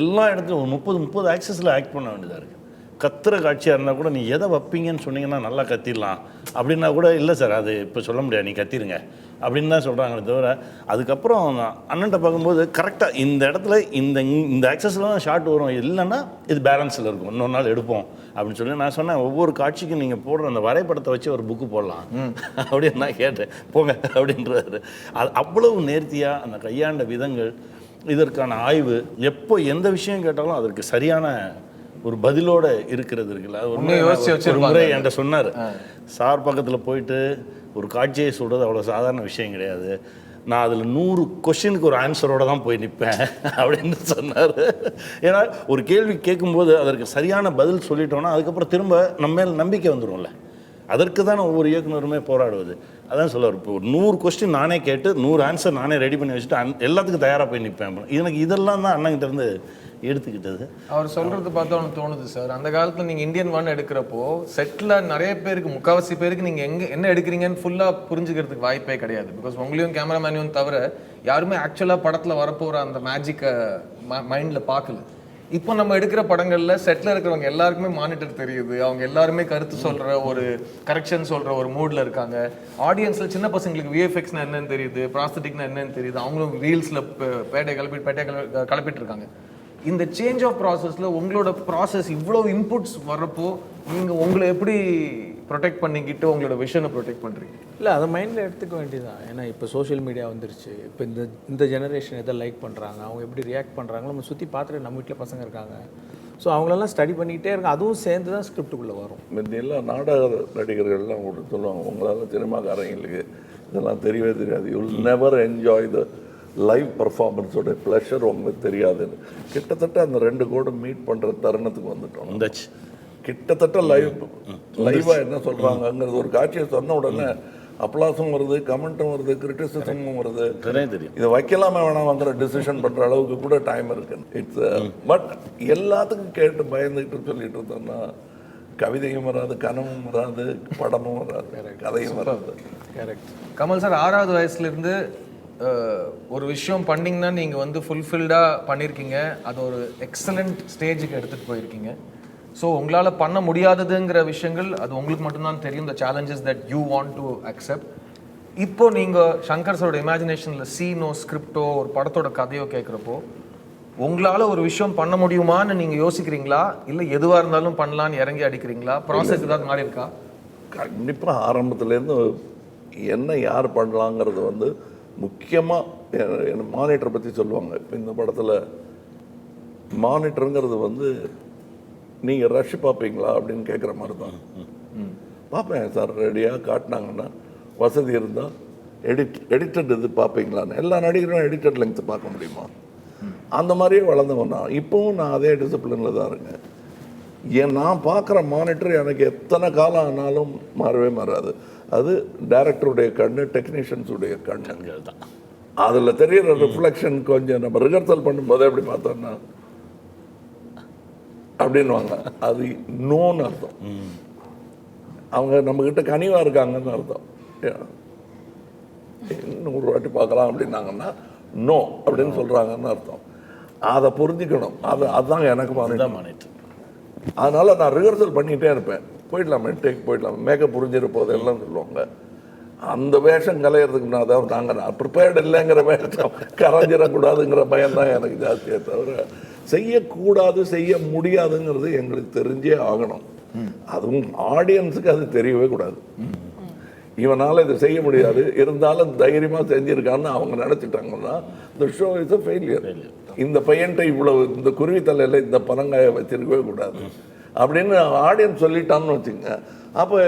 எல்லா இடத்துலையும் ஒரு 30 ஆக்சஸில் ஆக்ட் பண்ண வேண்டியதாக இருக்குது. கத்துற காட்சியாக இருந்தால் கூட நீ எதை வைப்பீங்கன்னு சொன்னீங்கன்னா நல்லா கத்திடலாம் அப்படின்னா கூட, இல்லை சார் அது இப்போ சொல்ல முடியாது, நீ கத்திருங்க அப்படின்னு தான் சொல்கிறாங்களே தவிர, அதுக்கப்புறம் அண்ணன்ட்ட பார்க்கும்போது கரெக்டாக இந்த இடத்துல இந்த ஆக்சஸில் தான் ஷார்ட் வரும், இல்லைன்னா இது பேலன்ஸில் இருக்கும், இன்னொரு நாள் எடுப்போம் அப்படின்னு சொல்லி நான் சொன்னேன். ஒவ்வொரு காட்சிக்கும் நீங்கள் போடுற அந்த வரைபடத்தை வச்சு ஒரு புக்கு போடலாம் அப்படின்னு நான் கேட்டேன். போங்க அப்படின்றாரு. அது அவ்வளவு நேர்த்தியாக அந்த கையாண்ட விதங்கள், இதற்கான ஆய்வு, எப்போ எந்த விஷயம் கேட்டாலும் அதற்கு சரியான ஒரு பதிலோட இருக்கிறது இருக்குல்ல. ஒரு முறை என்கிட்ட சொன்னார், சார் பக்கத்தில் போயிட்டு ஒரு காட்சியை சொல்கிறது அவ்வளோ சாதாரண விஷயம் கிடையாது, நான் அதில் 100 கொஸ்டினுக்கு ஒரு ஆன்சரோடு தான் போய் நிற்பேன் அப்படின்னு சொன்னார். ஏன்னா ஒரு கேள்வி கேட்கும்போது அதற்கு சரியான பதில் சொல்லிட்டோன்னா அதுக்கப்புறம் திரும்ப நம்ம மேல் நம்பிக்கை வந்துடும்ல. அதற்கு தான் ஒவ்வொரு இயக்குனருமே போராடுவது. அதான் சொல்லுவார், இப்போ 100 கொஸ்டின் நானே கேட்டு 100 ஆன்சர் நானே ரெடி பண்ணி வச்சுட்டு எல்லாத்துக்கும் தயாராக போய் நிற்பேன். எனக்கு இதெல்லாம் தான் அண்ணங்கிட்டேருந்து எடுத்துக்கிட்டது. அவர் சொல்கிறது பார்த்தா ஒன்று தோணுது சார், அந்த காலத்தில் நீங்கள் இந்தியன் 1 எடுக்கிறப்போ செட்டில் நிறைய பேருக்கு, முக்கால்வாசி பேருக்கு நீங்கள் என்ன எடுக்கிறீங்கன்னு ஃபுல்லாக புரிஞ்சுக்கிறதுக்கு வாய்ப்பே கிடையாது. பிகாஸ் உங்களையும் கேமராமேனையும் தவிர யாருமே ஆக்சுவலாக படத்தில் வரப்போகிற அந்த மேஜிக்கை மைண்டில் பார்க்கல. இப்போ நம்ம எடுக்கிற படங்களில் செட்டில் இருக்கிறவங்க எல்லாருக்குமே மானிட்டர் தெரியுது, அவங்க எல்லாருமே கருத்து சொல்கிற ஒரு கரெக்ஷன் சொல்கிற ஒரு மூடில் இருக்காங்க. ஆடியன்ஸில் சின்ன பசங்களுக்கு விஎஃப்எக்ஸ்னா என்னன்னு தெரியுது, ப்ராஸ்தட்டிக்னா என்னன்னு தெரியுது, அவங்களும் ரீல்ஸில் பேட்டை கிளப்பிட்டு இருக்காங்க. இந்த சேஞ்ச் ஆஃப் ப்ராசஸில் உங்களோட ப்ராசஸ் இவ்வளோ இன்புட்ஸ் வர்றப்போ நீங்கள் உங்களை எப்படி ப்ரொடெக்ட் பண்ணிக்கிட்டு உங்களோட விஷனை ப்ரொடெக்ட் பண்ணுறீங்க? இல்லை, அதை மைண்டில் எடுத்துக்க வேண்டியதுதான். ஏன்னா இப்போ சோஷியல் மீடியா வந்துருச்சு. இப்போ இந்த ஜெனரேஷன் எதை லைக் பண்ணுறாங்க, அவங்க எப்படி ரியாக்ட் பண்ணுறாங்களோ நம்ம சுற்றி பார்த்துட்டு, நம்ம வீட்டில் பசங்க இருக்காங்க, ஸோ அவங்களெல்லாம் ஸ்டடி பண்ணிக்கிட்டே இருக்காங்க. அதுவும் சேர்ந்து தான் ஸ்கிரிப்டுக்குள்ளே வரும். முந்தையெல்லாம் நாடக நடிகர்கள்லாம் கூட சொல்லுவாங்க, உங்களால் சினிமாக்காரங்களுக்கு இதெல்லாம் தெரியவே தெரியாது, you will never enjoy the live பர்ஃபார்மன்ஸோட ப்ளஷர் உங்களுக்கு தெரியாதுன்னு. கிட்டத்தட்ட அந்த 2 கோடு மீட் பண்ணுற தருணத்துக்கு வந்துட்டோம். கிட்டத்தட்ட லைவாக என்ன சொல்கிறாங்கங்கிறது ஒரு காட்சியை சொன்ன உடனே அப்ளாஸும் வருது, கமெண்ட்டும் வருது, கிரிட்டிசிசமும் வருது. இதை வைக்கலாமே வேணாம்ங்கிற டிசிஷன் பண்ணுற அளவுக்கு கூட டைம் இருக்கு. இட்ஸ் பட் எல்லாத்துக்கும் கேட்டு பயந்துக்கிட்டு சொல்லிட்டு இருந்தோம்னா கவிதையும் வராது, கனவும் வராது, படமும் வராது, கதையும் வராது. கரெக்ட். கமல் சார் 6வது வயசுலேருந்து ஒரு விஷயம் பண்ணிங்கன்னா நீங்கள் ஃபுல்ஃபில்டாக பண்ணியிருக்கீங்க, அது ஒரு எக்ஸலண்ட் ஸ்டேஜுக்கு எடுத்துகிட்டு போயிருக்கீங்க. ஸோ உங்களால் பண்ண முடியாததுங்கிற விஷயங்கள் அது உங்களுக்கு மட்டும்தான் தெரியும், the challenges that you want to accept. இப்போ நீங்கள் சங்கர் சாரோட இமேஜினேஷனில் சீனோ ஸ்கிரிப்டோ ஒரு படத்தோட கதையோ கேட்குறப்போ உங்களால் ஒரு விஷயம் பண்ண முடியுமான்னு நீங்கள் யோசிக்கிறீங்களா, இல்லை எதுவாக இருந்தாலும் பண்ணலான்னு இறங்கி அடிக்கிறீங்களா? ப்ராசஸ் ஏதாவது மாறி இருக்கா? கண்டிப்பாக ஆரம்பத்துலேருந்து என்ன யார் பண்ணலாங்கிறது முக்கியமாக என்ன மானிட்டரை பற்றி சொல்லுவாங்க. இப்போ இந்த படத்தில் மானிட்டருங்கிறது நீங்கள் ரஷ் பார்ப்பீங்களா அப்படின்னு கேட்குற மாதிரி தான். பார்ப்பேன் சார், ரெடியாக காட்டினாங்கன்னா வசதி இருந்தால் எடிட்டட் இது பார்ப்பீங்களான்னு. எல்லா நடிகரும் எடிட்டட் லெங்க்ஸ் பார்க்க முடியுமா? அந்த மாதிரியே வளர்ந்தவன் நான். இப்போவும் நான் அதே டிசிப்ளினில் தான் இருக்கேன். நான் பார்க்குற மானிட்டர் எனக்கு எத்தனை காலம் ஆனாலும் மாறவே மாறாது. அது டைரக்டருடைய கண்ணு, டெக்னீஷியன்ஸுடைய கண்ணு தான். அதில் தெரிகிற ரிஃப்ளெக்ஷன் கொஞ்சம் நம்ம ரிஹர்சல் பண்ணும்போதே எப்படி பார்த்தோம்னா அப்படின்வாங்க, அது நோன்னு அர்த்தம். அவங்க நம்மக்கிட்ட கனிவாக இருக்காங்கன்னு அர்த்தம். 100 வாட்டி பார்க்கலாம் அப்படின்னாங்கன்னா நோ அப்படின்னு சொல்கிறாங்கன்னு அர்த்தம். அதை புரிஞ்சுக்கணும். அதுதான் எனக்கு மானிட்டர். அதனால் நான் ரிஹர்சல் பண்ணிகிட்டே இருப்பேன். போயிடலாமே, டேக் போயிடலாமே, மேக்கப் புரிஞ்சிட போது எல்லாம் சொல்லுவாங்க. அந்த வேஷம் கலையிறதுக்கு முன்னாடி அதாவது நான் ப்ரிப்பேர்டு இல்லைங்கிற வேஷம் கரைஞ்சிடக்கூடாதுங்கிற பயம்தான் எனக்கு ஜாஸ்தியே தவிர செய்யக்கூடாது, செய்ய முடியாதுங்கிறது எங்களுக்கு தெரிஞ்சே ஆகணும். அதுவும் ஆடியன்ஸுக்கு அது தெரியவே கூடாது. இவனால் இதை செய்ய முடியாது, இருந்தாலும் தைரியமாக செஞ்சுருக்கான்னு அவங்க நினச்சிட்டாங்கன்னா இந்த ஷோ இஸ் அ ஃபெயிலியர். இந்த பையன்ட்ட இவ்வளவு இந்த குருவி தலையில் இந்த பனங்காயை வச்சிருக்கவே கூடாது அப்படின்னு ஆடியன்ஸ் சொல்லிட்டான்னு வச்சுங்க. அப்போ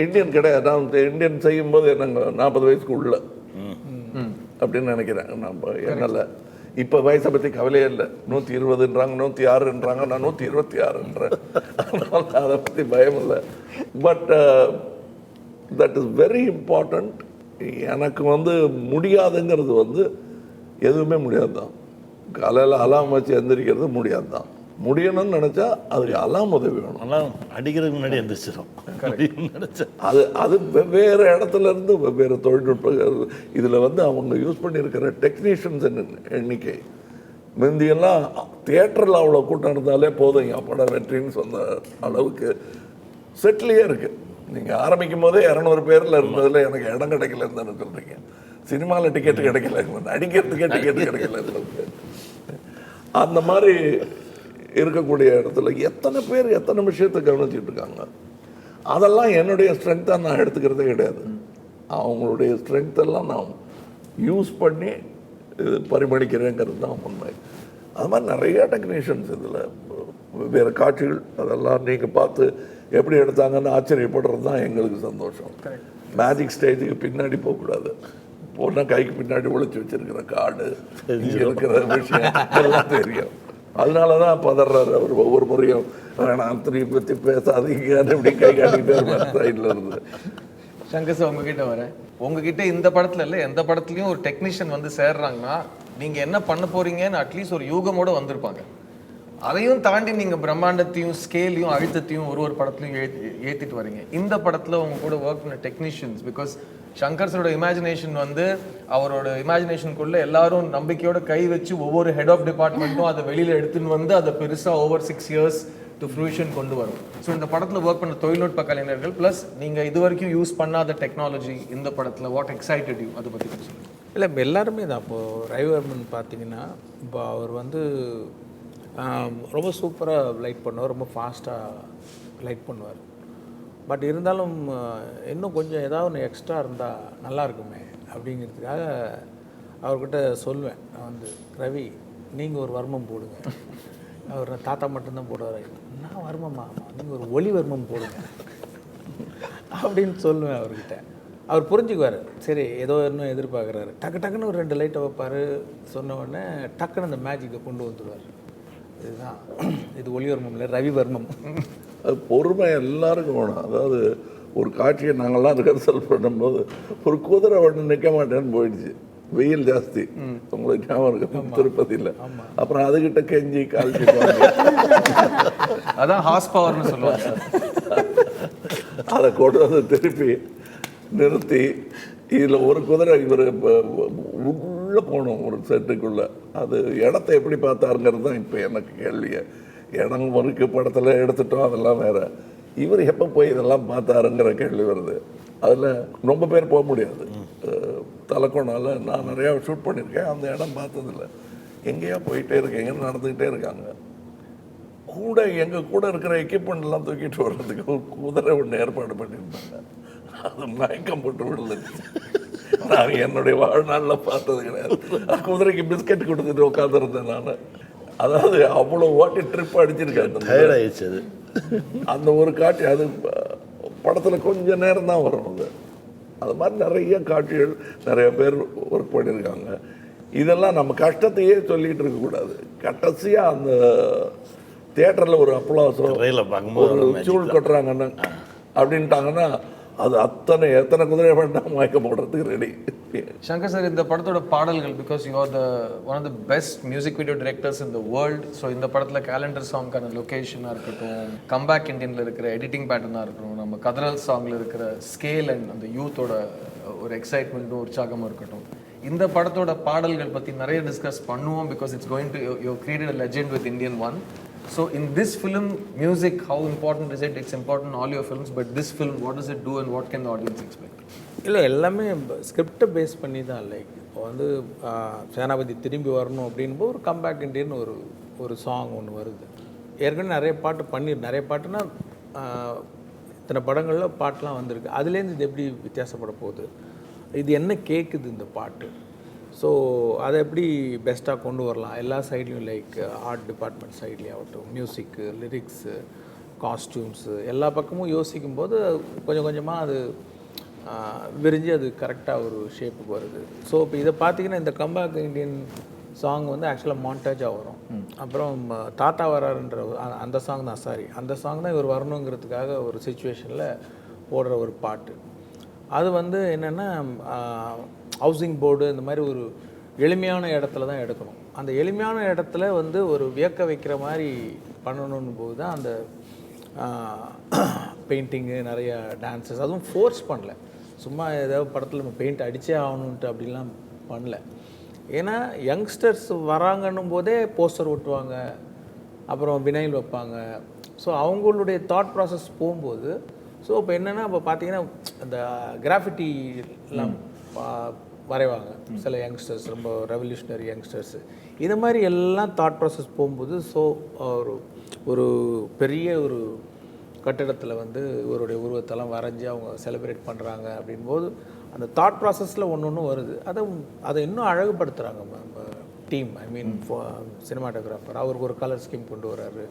இந்தியன் கிடையாது. நான் இந்தியன் செய்யும்போது என்னங்க 40 வயசுக்கு உள்ள அப்படின்னு நினைக்கிறேன். நம்ம என்னல்ல இப்போ வயசை பற்றி கவலையே இல்லை. 120ன்றாங்க, 106ன்றாங்க, நான் 126ன்றேன். அதனால் அதை பற்றி பயம் இல்லை. But that is very important. எனக்கு முடியாதுங்கிறது எதுவுமே முடியாது தான். காலையில் அலாம் வச்சு எந்திரிக்கிறது முடியாது தான். முடியணும்னு நினச்சா அதுக்கு எல்லாம் உதவி வேணும். ஆனால் அடிக்கிறதுக்கு முன்னாடி எந்திரிச்சிடும் நினச்சா அது வெவ்வேறு இடத்துல இருந்து வெவ்வேறு தொழில்நுட்ப இதில் வந்து அவங்க யூஸ் பண்ணியிருக்கிற டெக்னீஷியன்ஸ் எண்ணிக்கை முந்தியெல்லாம் தியேட்டரில் அவ்வளோ கூட்டம் இருந்தாலே போதும் படம் வெற்றின்னு சொன்ன அளவுக்கு செட்லேயே இருக்குது. நீங்கள் ஆரம்பிக்கும் போதே 200 பேரில் இருந்ததில் எனக்கு இடம் கிடைக்கலன்னு தானே சொல்கிறீங்க. சினிமாவில் டிக்கெட்டு கிடைக்கல, அடிக்கிறதுக்கே டிக்கெட்டு கிடைக்கல. அந்த மாதிரி இருக்கக்கூடிய இடத்துல எத்தனை பேர் எத்தனை விஷயத்தை கவனிச்சுட்டு இருக்காங்க. அதெல்லாம் என்னுடைய ஸ்ட்ரென்த்தாக நான் எடுத்துக்கிறதே கிடையாது. அவங்களுடைய ஸ்ட்ரென்த்தெல்லாம் நான் யூஸ் பண்ணி பரிமளிக்கிறேங்கிறது தான் உண்மை. அது மாதிரி நிறைய டெக்னீஷியன்ஸ் இதில் வேறு காட்சிகள் அதெல்லாம் நீங்கள் பார்த்து எப்படி எடுத்தாங்கன்னு ஆச்சரியப்படுறது தான் எங்களுக்கு சந்தோஷம். மேஜிக் ஸ்டேஜுக்கு பின்னாடி போகக்கூடாது. போனால் கைக்கு பின்னாடி ஒழிச்சு வச்சிருக்கிற கார்டு இங்கே இருக்கிற விஷயம் எல்லாம் தெரியும். அதனால தான் பதறாரு அவர் ஒவ்வொரு முறையும். வேணாம் திருப்பி பற்றி பேசாதீங்க அப்படி கை காட்டிக்கிட்டே இருப்பார் சைடில் இருந்து. சங்கர் சார் உங்ககிட்ட வரேன். உங்ககிட்ட இந்த படத்தில் இல்லை எந்த படத்துலையும் ஒரு டெக்னீஷியன் வந்து சேர்றாங்கன்னா நீங்கள் என்ன பண்ண போகிறீங்கன்னு அட்லீஸ்ட் ஒரு யூகமோடு வந்திருப்பாங்க. அதையும் தாண்டி நீங்கள் பிரம்மாண்டத்தையும் ஸ்கேலையும் அழுத்தத்தையும் ஒரு படத்துலையும் ஏற்றிட்டு வரீங்க. இந்த படத்தில் உங்க கூட ஒர்க் பண்ண டெக்னீஷியன்ஸ், பிகாஸ் சங்கர் சரோட இமேஜினேஷன் வந்து அவரோட இமேஜினேஷனுக்குள்ள எல்லாரும் நம்பிக்கையோட கை வச்சு ஒவ்வொரு ஹெட் ஆஃப் டிபார்ட்மெண்ட்டும் அதை வெளியில் எடுத்துன்னு வந்து அதை பெருசாக ஓவர் 6 years டு ஃப்ரூஷன் கொண்டு வரும். ஸோ இந்த படத்தில் ஒர்க் பண்ண தொழில்நுட்ப கலைஞர்கள் ப்ளஸ் நீங்கள் இது வரைக்கும் யூஸ் பண்ணாத டெக்னாலஜி இந்த படத்தில் வாட் எக்ஸைட்டட் யூ அதை பற்றி சொல்லுங்கள். இல்லை எல்லாருமே தான். இப்போது ரவிவர்மன் பார்த்தீங்கன்னா இப்போ அவர் வந்து ரொம்ப சூப்பராக லைட் பண்ணுவார், ரொம்ப ஃபாஸ்ட்டாக லைட் பண்ணுவார். பட் இருந்தாலும் இன்னும் கொஞ்சம் ஏதாவது ஒன்று எக்ஸ்ட்ரா இருந்தால் நல்லா இருக்குமே அப்படிங்கிறதுக்காக அவர்கிட்ட சொல்லுவேன். நான் வந்து ரவி நீங்கள் ஒரு வர்மம் போடுங்க. அவர் தாத்தா மட்டும்தான் போடுவார். நான் வர்மமா நீங்கள் ஒரு ஒளி வர்மம் போடுங்க அப்படின்னு சொல்லுவேன் அவர்கிட்ட. அவர் புரிஞ்சுக்குவார். சரி ஏதோ இன்னும் எதிர்பார்க்குறாரு. டக்குன்னு ஒரு 2 லைட்டை வைப்பார். சொன்ன உடனே டக்குன்னு அந்த மேஜிக்கை கொண்டு வந்துடுவார். இதுதான் இது ஒளிவர்மம் இல்லை, ரவிவர்மம். அது பொறுமை எல்லாருக்கும் வேணும். அதாவது ஒரு காட்சியை நாங்கள்லாம் ரிஹர்சல் பண்ணும்போது ஒரு குதிரை ஒன்று நிற்க மாட்டேன்னு போயிடுச்சு. வெயில் ஜாஸ்தி, உங்களுக்கு ஞாபகம் இருக்கு திருப்பதியில். அப்புறம் அதுகிட்ட கெஞ்சி கால்ச்சி அதான் ஹார்ஸ் பவர்னு சொல்லுவாங்க. அதை கொண்டு வந்து திருப்பி நிறுத்தி இதில் ஒரு குதிரை இவர் உள்ளே போகணும் ஒரு செட்டுக்குள்ளே. அது இடத்த எப்படி பார்த்தாருங்கிறது தான் இப்போ எனக்கு கேள்வியை. இடம் மறுக்கு படத்தில் எடுத்துட்டோம், அதெல்லாம் வேறு. இவர் எப்போ போய் இதெல்லாம் பார்த்தாருங்கிற கேள்வி வருது. அதில் ரொம்ப பேர் போக முடியாது. தலைக்கோணால் நான் நிறையா ஷூட் பண்ணியிருக்கேன். அந்த இடம் பார்த்ததில்ல. எங்கேயோ போயிட்டே இருக்கேன், எங்கே நடந்துக்கிட்டே இருக்காங்க. கூட எங்கள் கூட இருக்கிற எக்யூப்மெண்ட்லாம் தூக்கிட்டு வர்றதுக்கு ஒரு குதிரை ஒன்று ஏற்பாடு பண்ணியிருந்தாங்க. அது மயக்கம் போட்டு விழுந்துச்சு. நான் என்னுடைய வாழ்நாளில் பார்த்தது கிடையாது. குதிரைக்கு பிஸ்கட் கொடுத்துட்டு உட்காந்துருந்தேன் நான். அதாவது அவ்வளோ ஓட்டி ட்ரிப் அடிச்சிருக்கேன். அந்த ஒரு காட்சி அது படத்தில் கொஞ்சம் நேரம் தான் வரும். அது மாதிரி நிறைய காட்சிகள் நிறைய பேர் ஒர்க் பண்ணியிருக்காங்க. இதெல்லாம் நம்ம கஷ்டத்தையே சொல்லிகிட்டு இருக்கக்கூடாது. கடைசியாக அந்த தியேட்டரில் ஒரு அப்ளாஸோ ஒரு சூழ் கட்டுறாங்கன்னா அப்படின்ட்டாங்கன்னா அது எத்தனை குதிரை வேண்டாம் மயக்க போடுறதுக்கு ரெடி. சங்கர் சார், இந்த படத்தோட பாடல்கள், because you are one of the best music video directors in the world. So இந்த படத்தில் கேலண்டர் சாங்கான லொக்கேஷனாக இருக்கட்டும், கம்பேக் இண்டியனில் இருக்கிற எடிட்டிங் பேட்டர்னாக இருக்கட்டும், நம்ம கதரல் சாங்கில் இருக்கிற ஸ்கேல் அண்ட் அந்த யூத்தோட ஒரு எக்ஸைட்மெண்ட்டும் உற்சாகமும் இருக்கட்டும், இந்த படத்தோட பாடல்கள் பற்றி நிறைய டிஸ்கஸ் பண்ணுவோம். Because it's going to you created a legend with Indian 1. So in this film, music, how important is it? It's important in all your films, but this film, what does it do and what can the audience expect? இல்லை எல்லாமே ஸ்கிரிப்டை base பண்ணி தான். Like இப்போ வந்து சேனாபதி திரும்பி வரணும் அப்படின்போது ஒரு கம்பேக் இண்டியன் ஒரு சாங் ஒன்று வருது. ஏற்கனவே நிறைய பாட்டு நிறைய பாட்டுனா இத்தனை படங்களில் பாட்டெலாம் வந்திருக்கு. அதுலேருந்து இது எப்படி வித்தியாசப்பட போகுது, இது என்ன கேட்குது இந்த பாட்டு, ஸோ அதை எப்படி பெஸ்ட்டாக கொண்டு வரலாம் எல்லா சைட்லையும். லைக் ஆர்ட் டிபார்ட்மெண்ட் சைட்லேயும் ஆகட்டும், மியூசிக்கு, லிரிக்ஸு, காஸ்டியூம்ஸு, எல்லா பக்கமும் யோசிக்கும் போது கொஞ்சம் கொஞ்சமாக அது விரிஞ்சு அது கரெக்டாக ஒரு ஷேப்புக்கு வருது. ஸோ இப்போ இதை பார்த்தீங்கன்னா இந்த கம்பேக் இண்டியன் சாங் வந்து ஆக்சுவலாக மாண்டேஜாக வரும். அப்புறம் தாத்தா வராருன்ற அந்த சாங் தான், அந்த சாங் தான் இவர் வரணுங்கிறதுக்காக ஒரு சுச்சுவேஷனில் போடுற ஒரு பாட்டு. அது வந்து என்னென்னா ஹவுசிங் போர்டு இந்த மாதிரி ஒரு எளிமையான இடத்துல தான் எடுக்கணும். அந்த எளிமையான இடத்துல வந்து ஒரு வியக்க வைக்கிற மாதிரி பண்ணணும் போது தான் அந்த பெயிண்டிங்கு, நிறைய டான்ஸஸ், அதுவும் ஃபோர்ஸ் பண்ணல. சும்மா ஏதாவது படத்தில் நம்ம பெயிண்ட் அடித்தே ஆகணுன்ட்டு அப்படிலாம் பண்ணல. ஏன்னா யங்ஸ்டர்ஸ் வராங்கன்னும் போதே போஸ்டர் ஒட்டுவாங்க, அப்புறம் வினைல் வைப்பாங்க. ஸோ அவங்களுடைய தாட் ப்ராசஸ் போகும்போது, ஸோ இப்போ என்னென்னா இப்போ பார்த்தீங்கன்னா அந்த கிராஃபிட்டிலாம் வரைவாங்க சில யங்ஸ்டர்ஸ், ரொம்ப ரெவல்யூஷனரி யங்ஸ்டர்ஸு. இது மாதிரி எல்லாம் தாட் ப்ராசஸ் போகும்போது, ஸோ ஒரு பெரிய ஒரு கட்டிடத்தில் வந்து இவருடைய உருவத்தெல்லாம் வரைஞ்சி அவங்க செலிப்ரேட் பண்ணுறாங்க அப்படின்போது அந்த தாட் ப்ராசஸில் ஒன்று ஒன்று வருது. அதை இன்னும் அழகுபடுத்துகிறாங்க டீம். ஐ மீன் சினிமாட்டோகிராஃபர் அவருக்கு ஒரு கலர் ஸ்கீம் கொண்டு வர்றாரு.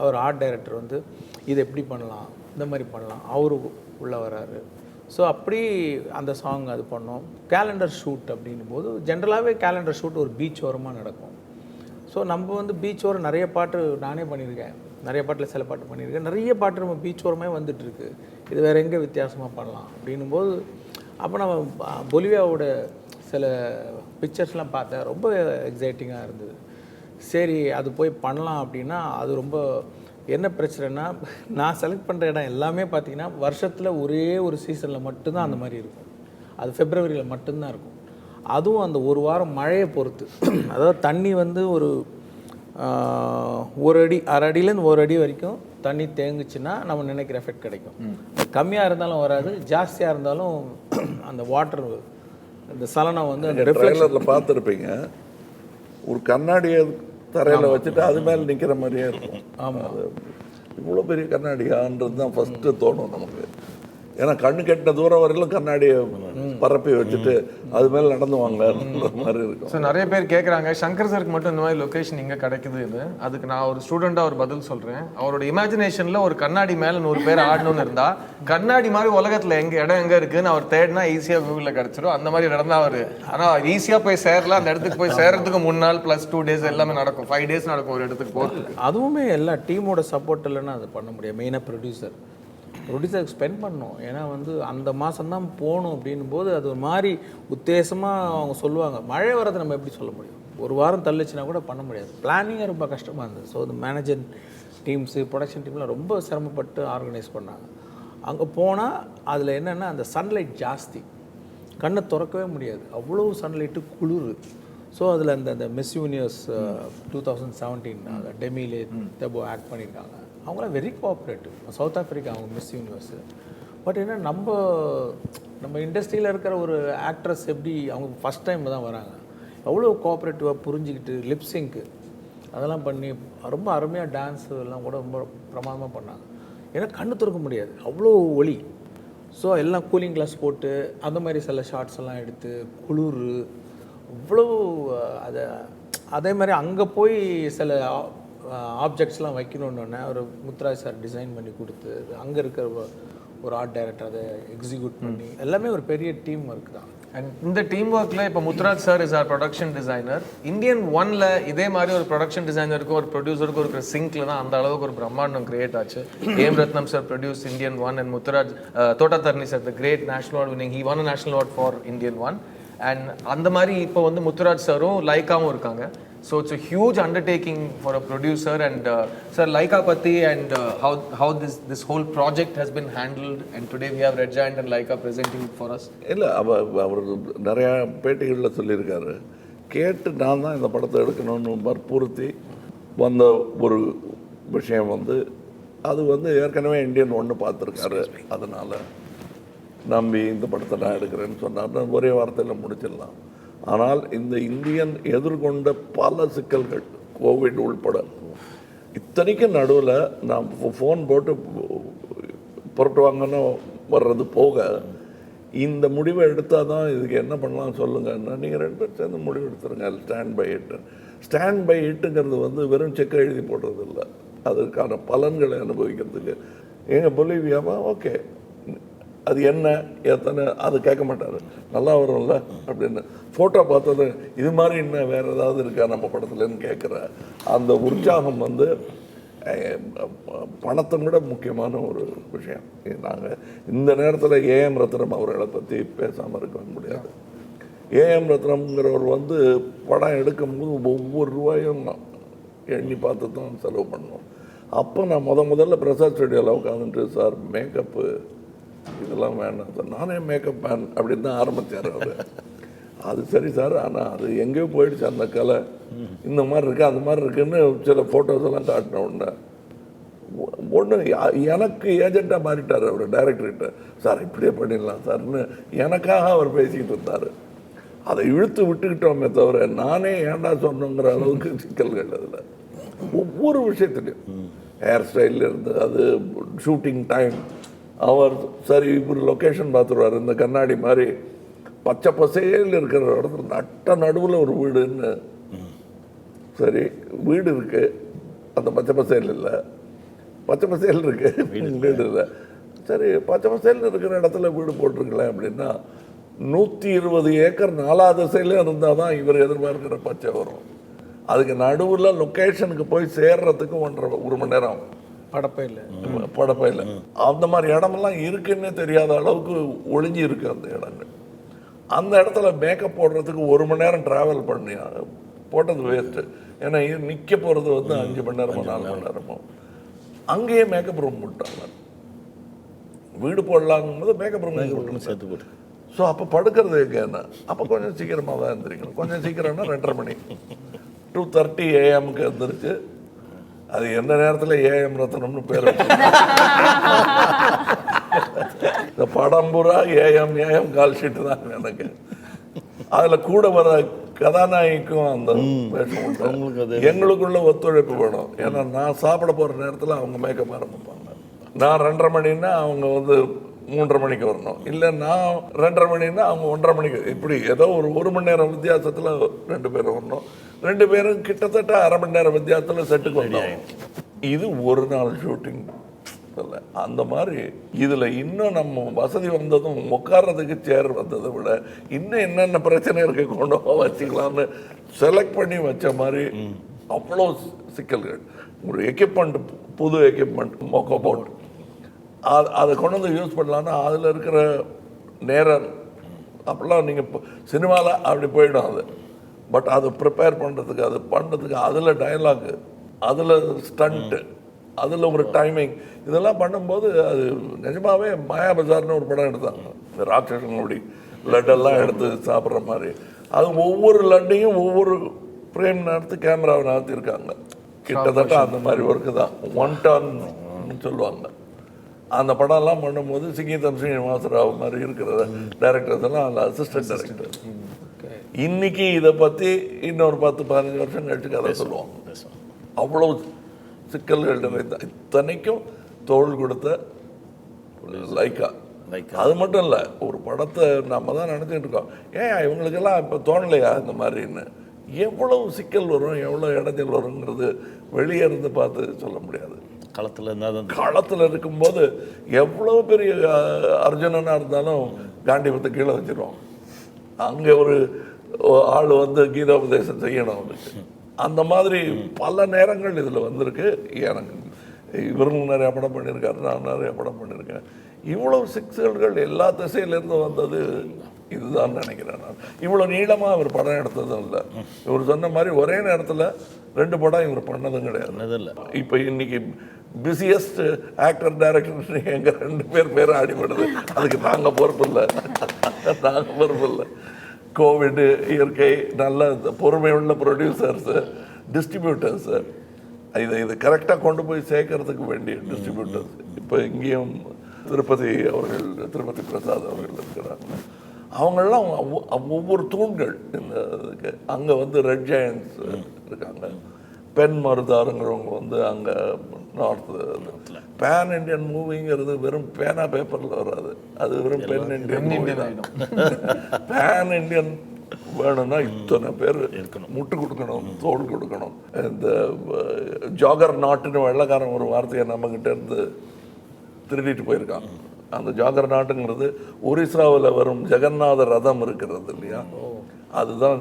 அவர் ஆர்ட் டைரக்டர் வந்து இது எப்படி பண்ணலாம், இந்த மாதிரி பண்ணலாம், அவரு உள்ளே வர்றாரு. ஸோ அப்படி அந்த சாங் அது பண்ணோம். கேலண்டர் ஷூட் அப்படின்னும் போது ஜென்ரலாகவே கேலண்டர் ஷூட் ஒரு பீச் ஓரமாக நடக்கும். ஸோ நம்ம வந்து பீச் ஓரம் நிறைய பாட்டு நானே பண்ணியிருக்கேன், நிறைய பாட்டில் சில பாட்டு பண்ணியிருக்கேன், நிறைய பாட்டு நம்ம பீச் ஓரமே வந்துட்டுருக்கு. இது வேறு எங்கே வித்தியாசமாக பண்ணலாம் அப்படின்னும் போது அப்போ நம்ம பொலிவியாவோட சில பிக்சர்ஸ்லாம் பார்த்தேன், ரொம்ப எக்ஸைட்டிங்காக இருந்தது. சரி அது போய் பண்ணலாம் அப்படின்னா அது ரொம்ப என்ன பிரச்சனைனா, நான் செலக்ட் பண்ணுற இடம் எல்லாமே பார்த்திங்கன்னா வருஷத்தில் ஒரே ஒரு சீசனில் மட்டும்தான் அந்த மாதிரி இருக்கும். அது ஃபெப்ரவரியில் மட்டும்தான் இருக்கும். அதுவும் அந்த ஒரு வாரம் மழையை பொறுத்து. அதாவது தண்ணி வந்து ஒரு 1 அடி 1/2 அடியிலேருந்து 1 அடி வரைக்கும் தண்ணி தேங்குச்சுன்னா நம்ம நினைக்கிற எஃபெக்ட் கிடைக்கும். கம்மியாக இருந்தாலும் வராது, ஜாஸ்தியாக இருந்தாலும் அந்த வாட்டர் இந்த சலனம் வந்து அந்த ட்ரெய்லரில் பார்த்துருப்பீங்க, ஒரு கண்ணாடியை தரையில் வச்சுட்டு அது மேலே நிற்கிற மாதிரியே இருக்கும். ஆமாம், அது இவ்வளோ பெரிய கண்ணாடியான்றது தான் ஃபஸ்ட்டு தோணும் நமக்கு. ஏன்னா கண்ணு கெட்ட தூரம் வரையிலும் கண்ணாடியை பரப்பி வச்சுட்டு அது மேலே நடந்து வாங்கன்ற மாதிரி இருக்கும். ஸோ நிறைய பேர் கேட்குறாங்க, சங்கர் சருக்கு மட்டும் இந்த மாதிரி லொக்கேஷன் இங்கே கிடைக்குதுன்னு. அதுக்கு நான் ஒரு ஸ்டூடெண்ட்டாக ஒரு பதில் சொல்கிறேன். அவரோட இமேஜினேஷனில் ஒரு கண்ணாடி மேலே 100 பேர் ஆடணும்னு இருந்தால் கண்ணாடி மாதிரி உலகத்தில் இடம் எங்கே இருக்குதுன்னு அவர் தேடினா ஈஸியாக கூகுளில் கிடச்சிடும். அந்த மாதிரி இடம் தான் அவர். ஆனால் ஈஸியாக போய் சேரலாம். அந்த இடத்துக்கு போய் சேர்றதுக்கு 3 நாள் + 2 days எல்லாமே நடக்கும். 5 days நடக்கும் ஒரு இடத்துக்கு போகிறதுக்கு. அதுவுமே எல்லா டீமோட சப்போர்ட் இல்லைன்னா அது பண்ண முடியாது. மெயினாக ப்ரொடியூசருக்கு ஸ்பெண்ட் பண்ணணும். ஏன்னா வந்து அந்த மாதம்தான் போகணும் அப்படின்னும் போது அது ஒரு மாதிரி உத்தேசமாக அவங்க சொல்லுவாங்க. மழை வரதை நம்ம எப்படி சொல்ல முடியும்? ஒரு வாரம் தள்ளிச்சுன்னா கூட பண்ண முடியாது. பிளானிங்கே ரொம்ப கஷ்டமாக இருந்தது. ஸோ இந்த மேனேஜர் டீம்ஸு, ப்ரொடக்ஷன் டீம்லாம் ரொம்ப சிரமப்பட்டு ஆர்கனைஸ் பண்ணாங்க. அங்கே போனால் அதில் என்னென்னா அந்த சன்லைட் ஜாஸ்தி, கண்ணை திறக்கவே முடியாது, அவ்வளோ சன்லைட்டு குளிர். ஸோ அதில் அந்த மிஸ் யூனிவர்ஸ் 2017 டெமிலே தெபோ ஆக்ட் பண்ணியிருக்காங்க. அவங்களாம் வெரி கோஆப்ரேட்டிவ். சவுத் ஆஃப்ரிக்கா அவங்க மிஸ் யூனிவர்ஸு. பட் என்ன நம்ம இண்டஸ்ட்ரியில் இருக்கிற ஒரு ஆக்ட்ரஸ் எப்படி அவங்க ஃபஸ்ட் டைம் தான் வராங்க, அவ்வளோ கோஆப்ரேட்டிவாக புரிஞ்சுக்கிட்டு லிப்ஸிங்க்கு அதெல்லாம் பண்ணி ரொம்ப அருமையாக டான்ஸ் எல்லாம் கூட ரொம்ப பிரமாதமாக பண்ணாங்க. ஏன்னா கண்ணு திறக்க முடியாது, அவ்வளோ ஒளி. ஸோ எல்லாம் கூலிங் கிளாஸ் போட்டு அந்த மாதிரி சில ஷார்ட்ஸ் எல்லாம் எடுத்து குளிர் அவ்வளோ அதே மாதிரி அங்கே போய் சில ஆப்ஜெக்ட்ஸ்லாம் வைக்கணுன்னொன்னே ஒரு முத்துராஜ் சார் டிசைன் பண்ணி கொடுத்து அங்கே இருக்கிற ஒரு ஆர்ட் டைரக்டர் அதை எக்ஸிக்யூட் பண்ணி எல்லாமே ஒரு பெரிய டீம் ஒர்க் தான். அண்ட் இந்த டீம் ஒர்க்கில் இப்போ Muthuraj sir is our production designer. Indian 1ல் இதே மாதிரி ஒரு ப்ரொடக்ஷன் டிசைனருக்கும் ஒரு ப்ரொடியூசருக்கும் இருக்கிற சிங்க்ல தான் அந்த அளவுக்கு ஒரு பிரம்மாண்டம் கிரியேட் ஆச்சு. A M Rathnam sir produce Indian 1 and Muthuraj Thottatharani sir the great national award winning, he won a national award for Indian 1. And அந்த மாதிரி இப்போ வந்து முத்துராஜ் சாரும் லைக்காவும் இருக்காங்க. So it's a huge undertaking for a producer. And sir, Laika Patti and how this whole project has been handled, and today we have Red Giant and Laika presenting it for us. இல்லை அவர் நிறையா பேட்டிகளில் சொல்லியிருக்காரு, கேட்டு நான் தான் இந்த படத்தை எடுக்கணும்னு வற்புறுத்தி வந்த ஒரு விஷயம் வந்து அது வந்து ஏற்கனவே இந்தியன் 1 பார்த்துருக்காரு. அதனால் நம்பி இந்த படத்தை நான் எடுக்கிறேன்னு சொன்னார்னா ஒரே வார்த்தையில் முடிச்சிடலாம். ஆனால் இந்த இந்தியன் எதிர்கொண்ட பல சிக்கல்கள், கோவிட் உள்பட, இத்தனைக்கும் நடுவில் நான் ஃபோன் போட்டு புரட்டு வாங்கன்னு வர்றது போக இந்த முடிவை எடுத்தால் தான் இதுக்கு என்ன பண்ணலாம் சொல்லுங்கன்னா, நீங்கள் 2 பேர் சேர்ந்து முடிவு எடுத்துருங்க. ஸ்டாண்ட் பை இட்டுங்கிறது வந்து வெறும் செக்கை எழுதி போடுறது இல்லை, அதற்கான பலன்களை அனுபவிக்கிறதுக்கு. எங்கள் பொலிவியாவா ஓகே அது என்ன எத்தனை அது கேட்க மாட்டார், நல்லா வரும்ல அப்படின்னு. ஃபோட்டோ பார்த்தது இது மாதிரி இன்னும் வேறு ஏதாவது இருக்கா நம்ம படத்துலன்னு கேட்குற அந்த உற்சாகம் வந்து பணத்தை விட முக்கியமான ஒரு விஷயம். நாங்கள் இந்த நேரத்தில் ஏஎம் ரத்னம் அவர்களை பற்றி பேசாமல் இருக்க முடியாது. ஏஎம் ரத்னம்ங்கிறவர் வந்து படம் எடுக்கும்போது ஒவ்வொரு ரூபாயும் எண்ணி பார்த்து தான் செலவு பண்ணோம். அப்போ நான் முதல்ல பிரசாத் ஸ்டுடியோவில் உட்காந்துட்டு, சார் மேக்கப்பு இதெல்லாம் வேண்டாம் சார், நானே மேக்கப் மேன் அப்படின்னு தான் ஆரம்பித்தார் அவர். அது சரி சார், ஆனால் அது எங்கேயோ போயிடுச்சு அந்த கலை, இந்த மாதிரி இருக்குது அது மாதிரி இருக்குன்னு சில ஃபோட்டோஸ் எல்லாம் காட்டின உடனே ஒன்று எனக்கு ஏஜெண்ட்டாக மாறிட்டார் அவர் டைரக்டர்கிட்ட. சார் இப்படியே பண்ணிடலாம் சார்னு எனக்காக அவர் பேசிக்கிட்டு இருந்தார். அதை இழுத்து விட்டுக்கிட்டோமே தவிர நானே ஏண்டா சொன்னோங்கிற அளவுக்கு சிக்கல்கள் அதில் ஒவ்வொரு விஷயத்துலையும். ஹேர் ஸ்டைலில் இருந்து அது ஷூட்டிங் டைம், அவர் சரி இப்படி லொக்கேஷன் பார்த்துருவார், இந்த கண்ணாடி மாதிரி பச்சை பசேல் இருக்கிற இடத்துல நட்ட நடுவில் ஒரு வீடுன்னு. சரி வீடு இருக்குது, அந்த பச்சை பசேல் இல்லை, பச்சை பசேல் இருக்குது வீடு இல்லை. சரி பச்சை பசேல் இருக்கிற இடத்துல வீடு போட்டிருக்கலாம் அப்படின்னா 120 ஏக்கர் 4 திசையிலும் இருந்தால் தான் இவர் எதிர்பார்க்கிற பச்சை வரும். அதுக்கு நடுவில் லொக்கேஷனுக்கு போய் சேர்றதுக்கு 1 மணி நேரம் படப்பையில் அந்த மாதிரி இடமெல்லாம் இருக்குன்னே தெரியாத அளவுக்கு ஒளிஞ்சி இருக்கு அந்த இடங்கள். அந்த இடத்துல மேக்கப் போடுறதுக்கு 1 மணி நேரம் ட்ராவல் பண்ணி போட்டது வேஸ்ட்டு. ஏன்னா நிற்க போகிறது வந்து 5 மணி நேரமோ 4 மணி நேரமோ. அங்கேயே மேக்கப் ரூம் போட்டாங்க. வீடு போடலாங்கும்போது மேக்கப் ரூம் சேர்த்து போட்டு. ஸோ அப்போ படுக்கிறது எங்கன்னா அப்போ கொஞ்சம் சீக்கிரமாக தான் இருந்திருக்கணும். கொஞ்சம் சீக்கிரம்னா 2:30 மணி 2:30 AM இருந்துருச்சு. அது எந்த நேரத்தில் ஏஎம் ரத்னம்னு பேர் இந்த படம் பூரா ஏஎம் கால் ஷீட்டு தான் எனக்கு. அதில் கூட வர கதாநாயகிக்கும் அந்த வேஷம் எங்களுக்குள்ள ஒத்துழைப்பு வேணும். ஏன்னா நான் சாப்பிட போகிற நேரத்தில் அவங்க மேக்கப் ஆரம்பிப்பாங்க. நான் 2:30 மணின்னா அவங்க வந்து 3:30 மணிக்கு வரணும், இல்லை நான் 2:30 மணின்னா அவங்க 1:30 மணிக்கு. இப்படி ஏதோ ஒரு மணி நேரம் வித்தியாசத்தில் 2 பேரும் வரணும். 2 பேரும் கிட்டத்தட்ட 1/2 மணி நேரம் வித்தியாசத்தில் செட்டுக்கு வந்தாங்க. இது ஒரு நாள் ஷூட்டிங் இல்லை. அந்த மாதிரி இதில் இன்னும் நம்ம வசதி வந்ததும் உட்கார்றதுக்கு சேர் வந்ததை விட இன்னும் என்னென்ன பிரச்சனை இருக்க கொண்டு வச்சுக்கலாம்னு செலக்ட் பண்ணி வச்ச மாதிரி அவ்வளோ சிக்கல்கள். ஒரு எக்யூப்மெண்ட், புது எக்யூப்மெண்ட் மொக்க போட்டு அதை கொண்டு வந்து யூஸ் பண்ணலான்னா அதில் இருக்கிற நேரம் அப்போல்லாம் நீங்கள் சினிமாவில் அப்படி போயிடும் அது. பட் அதை ப்ரிப்பேர் பண்ணுறதுக்கு, அது பண்ணுறதுக்கு, அதில் டைலாகு, அதில் ஸ்டண்ட்டு, அதில் ஒரு டைமிங், இதெல்லாம் பண்ணும்போது அது நிஜமாகவே மாயா பஜார்னு ஒரு படம் எடுத்தாங்க. இந்த ராட்சசனுடைய லட்டெல்லாம் எடுத்து சாப்பிட்ற மாதிரி. அது ஒவ்வொரு லட்டையும் ஒவ்வொரு ஃப்ரேம் நடத்து கேமராவை நடத்தியிருக்காங்க. கிட்டத்தட்ட அந்த மாதிரி ஒர்க்கு தான் 1 டர்ன்னு சொல்லுவாங்க. அந்த படம்லாம் பண்ணும்போது சிங்கீதம் ஸ்ரீனிவாசராவ் மாதிரி இருக்கிற டைரக்டர்ஸ் எல்லாம் அந்த அசிஸ்டன்ட் டைரக்டர். இன்னைக்கு இதை பற்றி இன்னொரு 10-15 வருஷம் கழிச்சு கதை சொல்லுவாங்க. அவ்வளோ சிக்கல்கள் நிறைந்த இத்தனைக்கும் தோள் கொடுத்த லைக்கா. அது மட்டும் இல்லை, ஒரு படத்தை நம்ம தான் நினச்சிட்டு இருக்கோம், ஏன் இவங்களுக்கெல்லாம் இப்போ தோணலையா இந்த மாதிரின்னு. எவ்வளவு சிக்கல் வரும், எவ்வளோ இடைஞ்சல் வருங்கிறது வெளியே இருந்து பார்த்து சொல்ல முடியாது. களத்தில் இருக்கும்போது எவ்வளோ பெரிய அர்ஜுனனாக இருந்தாலும் காண்டிபத்தை கீழே வச்சிருவோம். அங்கே ஒரு ஆள் வந்து கீதோபதேசம் செய்யணும் அவனுக்கு. அந்த மாதிரி பல நேரங்கள் இதில் வந்திருக்கு. எனக்கு இவரும் நிறையா படம் பண்ணியிருக்காரு, நான் நிறையா படம் பண்ணியிருக்கேன். இவ்வளவு சிக்கல்கள் எல்லா திசையிலேருந்து வந்தது இதுதான் நினைக்கிறேன் நான். இவ்வளோ நீளமாக அவர் படம் எடுத்ததும் இல்லை. இவர் சொன்ன மாதிரி ஒரே நேரத்தில் 2 படம் இவர் பண்ணதும் கிடையாது. இப்போ இன்னைக்கு பிஸியஸ்ட் ஆக்டர் டைரக்டர் எங்கள் 2 பேர் அடிபடுது. அதுக்கு நாங்கள் பொறுப்பு இல்லை. கோவிடு, இயற்கை, நல்ல பொறுமையுள்ள ப்ரொடியூசர்ஸு, டிஸ்ட்ரிபியூட்டர்ஸு, இது கரெக்டாக கொண்டு போய் சேர்க்கறதுக்கு வேண்டிய டிஸ்ட்ரிபியூட்டர்ஸ். இப்போ இங்கேயும் திருப்பதி பிரசாத் அவர்கள் இருக்கிறாங்க. அவங்கெல்லாம் ஒவ்வொரு தூண்கள் இந்த இதுக்கு. அங்கே வந்து ரெட் ஜெயன்ஸ் இருக்காங்க. பென் மருதாருங்கிறவங்க வந்து அங்கே நார்த்தில். பேன் இண்டியன் மூவிங்கிறது வெறும் பேனா பேப்பரில் வராது, அது வெறும் பென் இண்டியன் மூவி தான். பேன் இண்டியன் வேணும்னா இத்தனை பேர் முட்டு கொடுக்கணும், தோல் கொடுக்கணும். இந்த ஜாகர் நாட்டுன்னு வெள்ளைக்காரன் ஒரு வார்த்தையை நம்மக்கிட்ட இருந்து திருடிட்டு போயிருக்கான். அந்த ஜாகர் நாட்டுங்கிறது ஒரிசாவில் வரும் ஜெகநாத ரதம் இருக்கிறது இல்லையா, அதுதான்.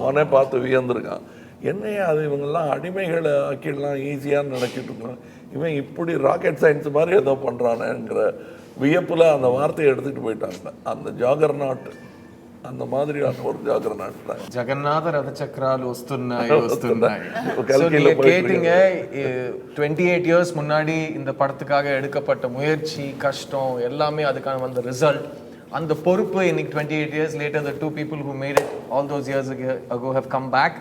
அவனே பார்த்து வியந்திருக்கான். என்னையா அது இவங்கெல்லாம் அடிமைகளை ஆக்கிடலாம் ஈஸியான்னு நினச்சிட்டு இருக்கோம், இவன் இப்படி ராக்கெட் சயின்ஸ் மாதிரி ஏதோ பண்ணுறானேங்கிற வியப்பில் அந்த வார்த்தையை எடுத்துகிட்டு போயிட்டாங்க. அந்த ஜாகர் நாட்டு அந்த மாதிரியான ஒரு ஜாக்கிர நாட்டுறாங்க. ஜெகநாத ரத சக்கரால் வஸ்துன்னாய் வஸ்துன்னாய். இப்ப So, கல்கில நீங்க போயிட்டு கேட்டீங்க 28 இயர்ஸ் முன்னாடி இந்த படத்துக்காக எடுக்கப்பட்ட முயற்சி கஷ்டம் எல்லாமே அதுக்கான வந்த ரிசல்ட் அந்த பொறுப்பு இன்னைக்கு 28 years later the two people who made it all those years ago have come back.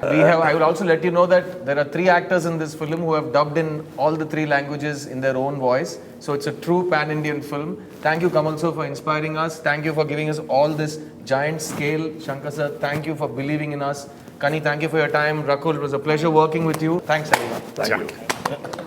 I will also let you know that there are 3 actors in this film who have dubbed in all the 3 languages in their own voice, so it's a true pan-Indian film. Thank you Kamal sir for inspiring us. Thank you for giving us all this giant scale. Shankar sir, thank you for believing in us. Kani, thank you for your time. Rakul, it was a pleasure working with you. Thanks everyone. Thank you.